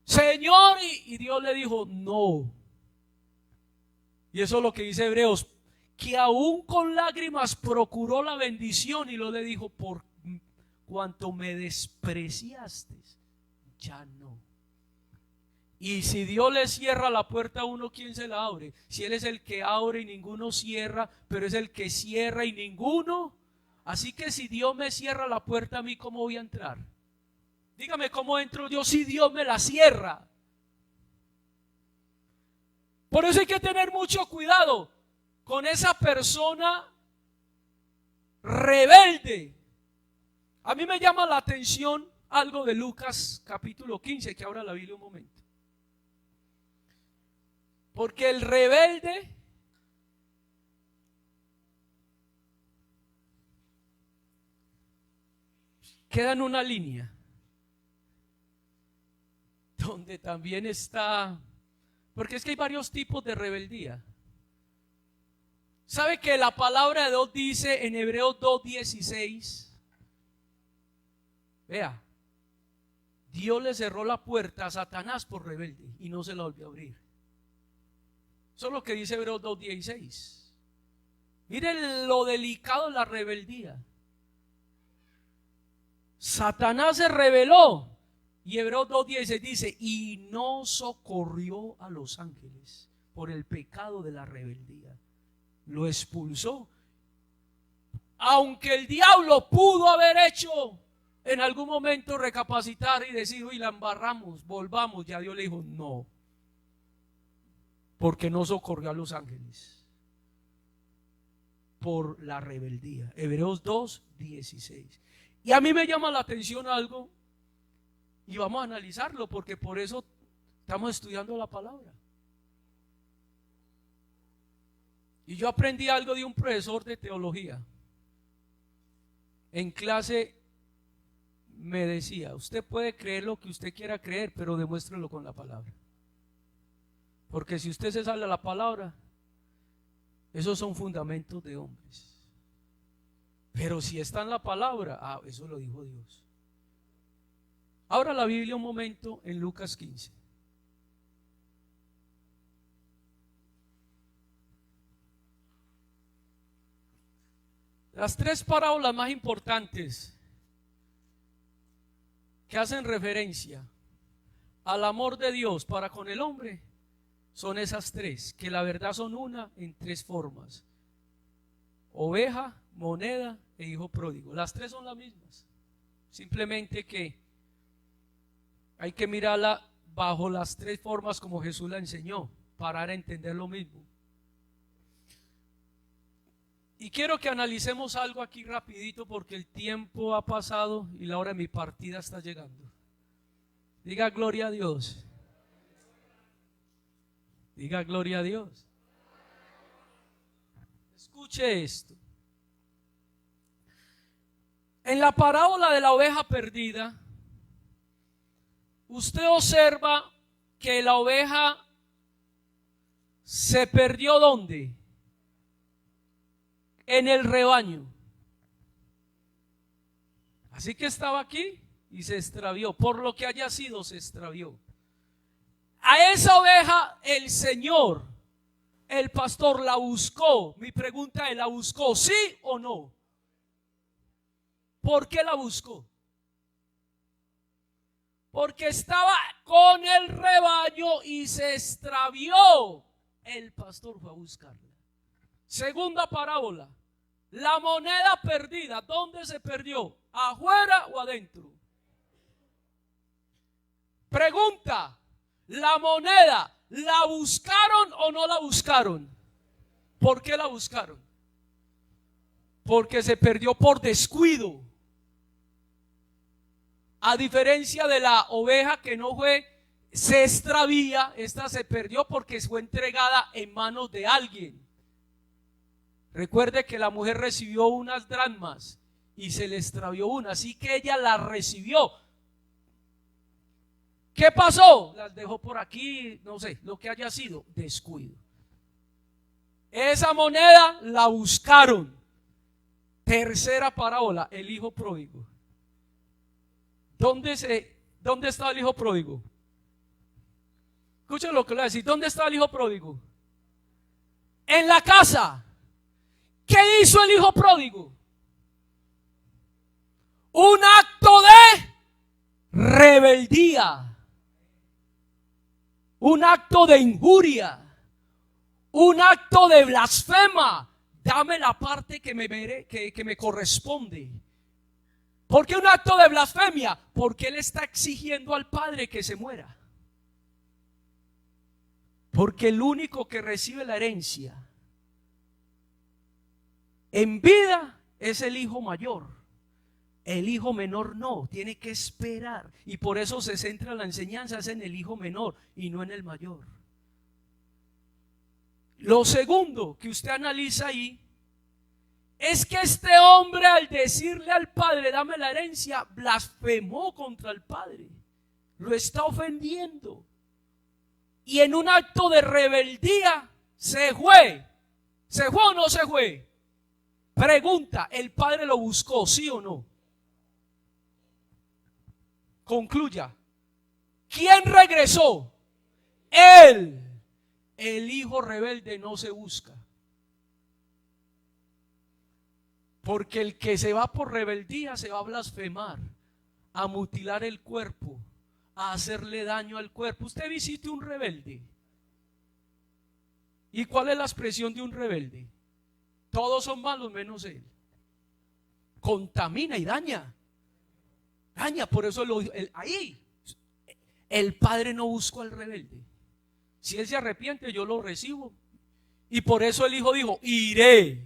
Señor, y Dios le dijo no. Y eso es lo que dice Hebreos, que aún con lágrimas procuró la bendición, y lo le dijo, por cuanto me despreciaste, ya no. Y si Dios le cierra la puerta a uno, ¿quién se la abre? Si Él es el que abre y ninguno cierra, pero es el que cierra y ninguno. Así que si Dios me cierra la puerta a mí, ¿cómo voy a entrar? Dígame, ¿cómo entro yo si Dios me la cierra? Por eso hay que tener mucho cuidado con esa persona rebelde. A mí me llama la atención algo de Lucas capítulo 15, que abra la Biblia un momento. Porque el rebelde queda en una línea donde también está, porque es que hay varios tipos de rebeldía. ¿Sabe que la palabra de Dios dice en Hebreos 2:16? Vea, Dios le cerró la puerta a Satanás por rebelde y no se la volvió a abrir. Eso es lo que dice Hebreos 2:16. Miren lo delicado de la rebeldía. Satanás se rebeló y Hebreos 2:16 dice, y no socorrió a los ángeles por el pecado de la rebeldía. Lo expulsó. Aunque el diablo pudo haber hecho en algún momento recapacitar y decir, uy, la embarramos, volvamos, ya Dios le dijo no, porque no socorrió a los ángeles por la rebeldía. Hebreos 2:16. Y a mí me llama la atención algo y vamos a analizarlo, porque por eso estamos estudiando la palabra. Y yo aprendí algo de un profesor de teología. En clase me decía, usted puede creer lo que usted quiera creer, pero demuéstrelo con la palabra. Porque si usted se sale a la palabra, esos son fundamentos de hombres. Pero si está en la palabra, eso lo dijo Dios. Abra la Biblia un momento en Lucas 15. Las tres parábolas más importantes que hacen referencia al amor de Dios para con el hombre son esas tres, que la verdad son una en tres formas: oveja, moneda e hijo pródigo. Las tres son las mismas, simplemente que hay que mirarla bajo las tres formas como Jesús la enseñó para entender lo mismo. Y quiero que analicemos algo aquí rapidito, porque el tiempo ha pasado y la hora de mi partida está llegando. Diga gloria a Dios. Diga gloria a Dios. Escuche esto. En la parábola de la oveja perdida, usted observa que la oveja se perdió ¿dónde? En el rebaño. Así que estaba aquí y se extravió. Por lo que haya sido, se extravió. A esa oveja el Señor, el pastor, la buscó. Mi pregunta es, ¿la buscó sí o no? ¿Por qué la buscó? Porque estaba con el rebaño y se extravió. El pastor fue a buscarla. Segunda parábola, la moneda perdida. ¿Dónde se perdió? ¿Afuera o adentro? Pregunta, ¿la moneda la buscaron o no la buscaron? ¿Por qué la buscaron? Porque se perdió por descuido. A diferencia de la oveja que no fue se extravía, esta se perdió porque fue entregada en manos de alguien. Recuerde que la mujer recibió unas dracmas y se le extravió una, así que ella la recibió. ¿Qué pasó? Las dejó por aquí, no sé, lo que haya sido, descuido. Esa moneda la buscaron. Tercera parábola, el hijo pródigo. ¿Dónde está el hijo pródigo? Escuchen lo que le voy a decir. ¿Dónde está el hijo pródigo? En la casa. ¿Qué hizo el hijo pródigo? Un acto de rebeldía, un acto de injuria, un acto de blasfema. Dame la parte que me corresponde. ¿Por qué un acto de blasfemia? Porque él está exigiendo al padre que se muera. Porque el único que recibe la herencia en vida es el hijo mayor. El hijo menor no, tiene que esperar. Y por eso se centra la enseñanza en el hijo menor y no en el mayor. Lo segundo que usted analiza ahí es que este hombre, al decirle al padre, dame la herencia, blasfemó contra el padre. Lo está ofendiendo. Y en un acto de rebeldía se fue. ¿Se fue o no se fue? Pregunta, ¿el padre lo buscó, sí o no? Concluya. ¿Quién regresó? Él. El hijo rebelde no se busca. Porque el que se va por rebeldía se va a blasfemar, a mutilar el cuerpo, a hacerle daño al cuerpo. Usted visite un rebelde. ¿Y cuál es la expresión de un rebelde? Todos son malos menos él. Contamina y daña. Daña, por eso ahí el padre no buscó al rebelde. Si él se arrepiente, yo lo recibo. Y por eso el hijo dijo, iré.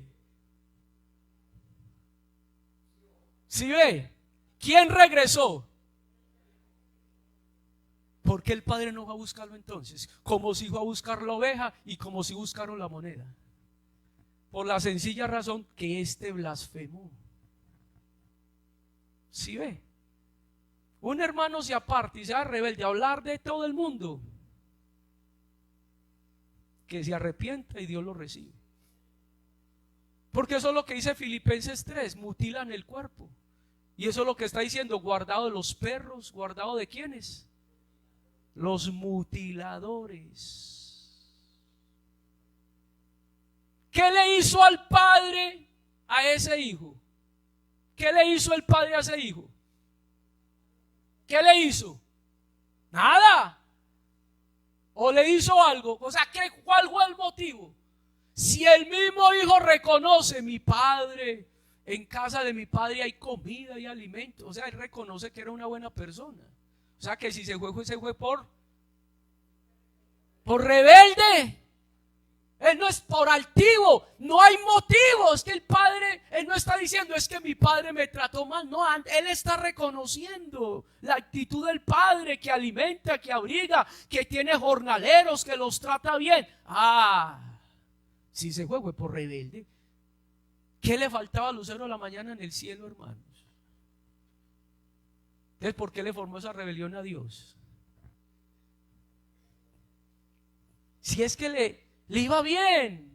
¿Sí ve? ¿Quién regresó? ¿Por qué el padre no va a buscarlo entonces? Como si fue a buscar la oveja y como si buscaron la moneda. Por la sencilla razón que este blasfemó. ¿Sí ve? Un hermano se aparte y se hace rebelde a hablar de todo el mundo, que se arrepienta y Dios lo recibe. Porque eso es lo que dice Filipenses 3, mutilan el cuerpo. Y eso es lo que está diciendo, guardado de los perros, guardado de ¿quiénes? Los mutiladores. ¿Qué le hizo al padre a ese hijo? ¿Qué le hizo el padre a ese hijo? ¿Qué le hizo? Nada. ¿O le hizo algo? O sea, ¿cuál fue el motivo? Si el mismo hijo reconoce, mi padre, en casa de mi padre hay comida y alimento, o sea, él reconoce que era una buena persona. O sea, que si se fue por rebelde. Él no es por altivo, no hay motivos que el padre, él no está diciendo es que mi padre me trató mal, no, él está reconociendo la actitud del padre que alimenta, que abriga, que tiene jornaleros, que los trata bien. Si se fue por rebelde. ¿Qué le faltaba a Lucero a la mañana en el cielo, hermanos? Entonces, ¿por qué le formó esa rebelión a Dios? Si es que le iba bien.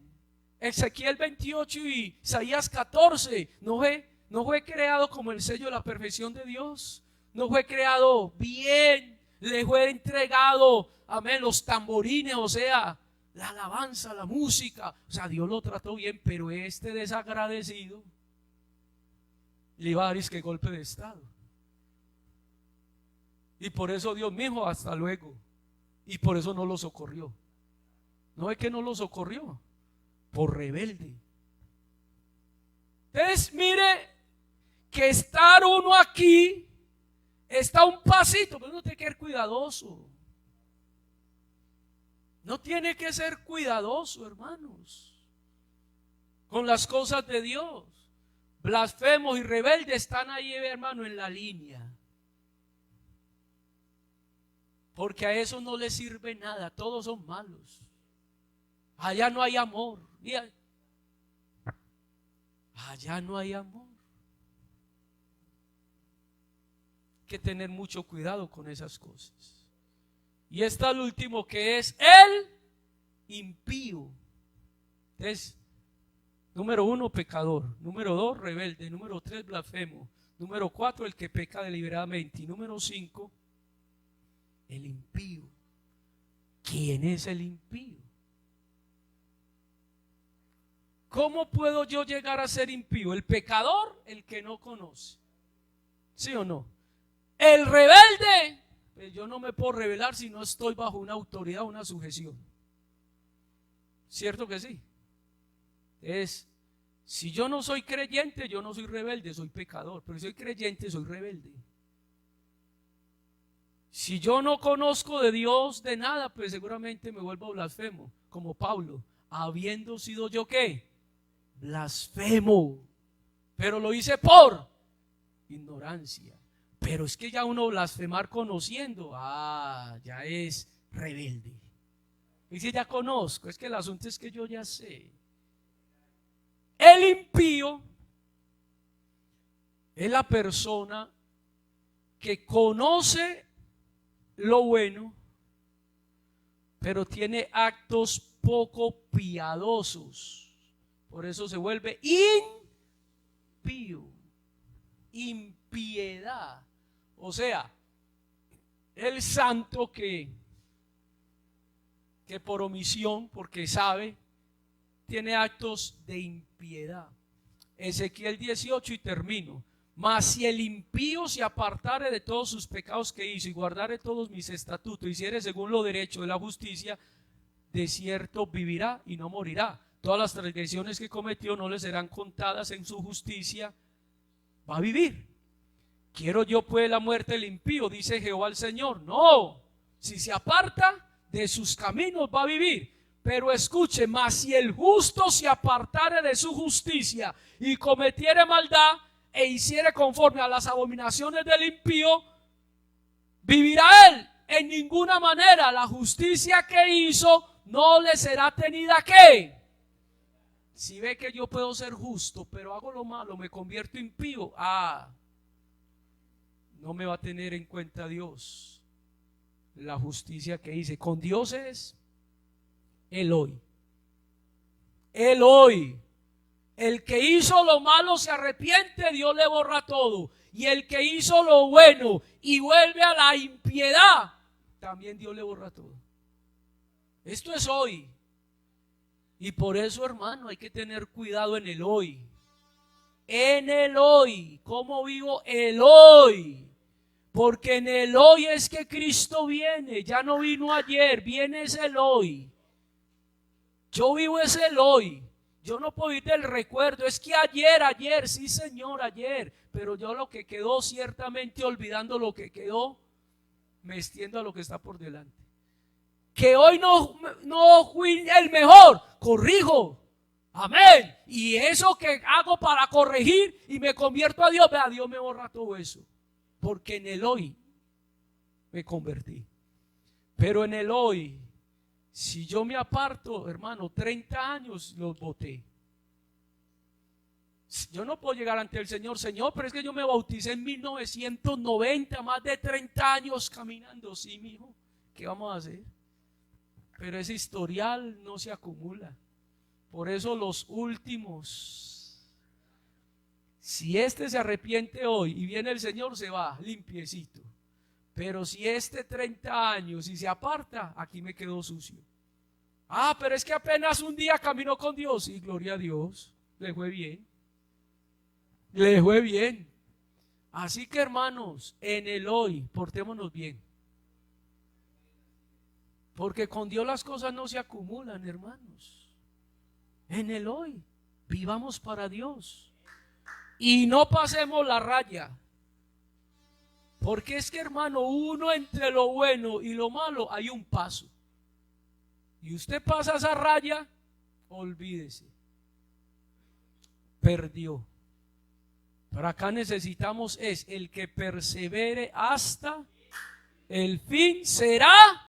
Ezequiel 28 y Isaías 14 no fue creado como el sello de la perfección de Dios. No fue creado bien. Le fue entregado, amén, los tamborines, o sea, la alabanza, la música. O sea, Dios lo trató bien, pero este desagradecido le iba a dar que golpe de estado. Y por eso Dios mismo, hasta luego. Y por eso no lo socorrió. No es que no lo socorrió, por rebelde. Entonces mire que estar uno aquí está un pasito, pero uno tiene que ser cuidadoso. No tiene que ser cuidadoso, hermanos, con las cosas de Dios. Blasfemos y rebeldes están ahí, hermano, en la línea. Porque a eso no les sirve nada, todos son malos. Allá no hay amor. Allá no hay amor. Hay que tener mucho cuidado con esas cosas. Y está el último, que es el impío. Entonces, número 1, pecador. Número 2, rebelde. Número 3, blasfemo. Número 4, el que peca deliberadamente. Y número 5, el impío. ¿Quién es el impío? ¿Cómo puedo yo llegar a ser impío? El pecador, el que no conoce. ¿Sí o no? El rebelde, pues yo no me puedo rebelar si no estoy bajo una autoridad, una sujeción. ¿Cierto que sí? Si yo no soy creyente, yo no soy rebelde, soy pecador. Pero si soy creyente, soy rebelde. Si yo no conozco de Dios de nada, pues seguramente me vuelvo blasfemo, como Pablo, habiendo sido yo ¿qué? Blasfemo. Pero lo hice por ignorancia. Pero es que ya uno blasfemar conociendo, ya es rebelde. Y si ya conozco, es que el asunto es que yo ya sé. El impío es la persona que conoce lo bueno, pero tiene actos poco piadosos. Por eso se vuelve impío, impiedad. O sea, el santo que por omisión, porque sabe, tiene actos de impiedad. Ezequiel 18 y termino. Mas si el impío se apartare de todos sus pecados que hizo y guardare todos mis estatutos, hiciere según lo derecho de la justicia, de cierto vivirá y no morirá. Todas las transgresiones que cometió no le serán contadas en su justicia, va a vivir. ¿Quiero yo pues la muerte del impío? Dice Jehová el Señor. No, si se aparta de sus caminos va a vivir. Pero escuche, mas si el justo se apartare de su justicia y cometiere maldad e hiciere conforme a las abominaciones del impío, vivirá él. En ninguna manera la justicia que hizo no le será tenida ¿qué? Si ve que yo puedo ser justo, pero hago lo malo, me convierto impío, no me va a tener en cuenta Dios la justicia que hice. Con Dios es el hoy. El hoy. El que hizo lo malo se arrepiente, Dios le borra todo. Y el que hizo lo bueno y vuelve a la impiedad, también Dios le borra todo. Esto es hoy. Y por eso, hermano, hay que tener cuidado en el hoy. En el hoy. ¿Cómo vivo el hoy? Porque en el hoy es que Cristo viene. Ya no vino ayer, viene es el hoy. Yo vivo es el hoy. Yo no puedo ir del recuerdo. Es que ayer, sí Señor, ayer. Pero yo lo que quedó, ciertamente olvidando lo que quedó, me extiendo a lo que está por delante. Que hoy no fui el mejor, corrijo. Amén. Y eso que hago para corregir y me convierto a Dios, vea, Dios me borra todo eso. Porque en el hoy me convertí. Pero en el hoy, si yo me aparto, hermano, 30 años los boté. Yo no puedo llegar ante el Señor, Señor, pero es que yo me bauticé en 1990, más de 30 años caminando. Sí, mijo, ¿qué vamos a hacer? Pero ese historial no se acumula. Por eso los últimos, si este se arrepiente hoy y viene el Señor, se va limpiecito. Pero si 30 años y se aparta, aquí me quedó sucio. Pero es que apenas un día caminó con Dios. Y gloria a Dios, le fue bien. Le fue bien. Así que, hermanos, en el hoy portémonos bien. Porque con Dios las cosas no se acumulan, hermanos. En el hoy, vivamos para Dios. Y no pasemos la raya. Porque es que, hermano, uno entre lo bueno y lo malo hay un paso. Y usted pasa esa raya, olvídese. Perdió. Pero acá necesitamos el que persevere hasta el fin será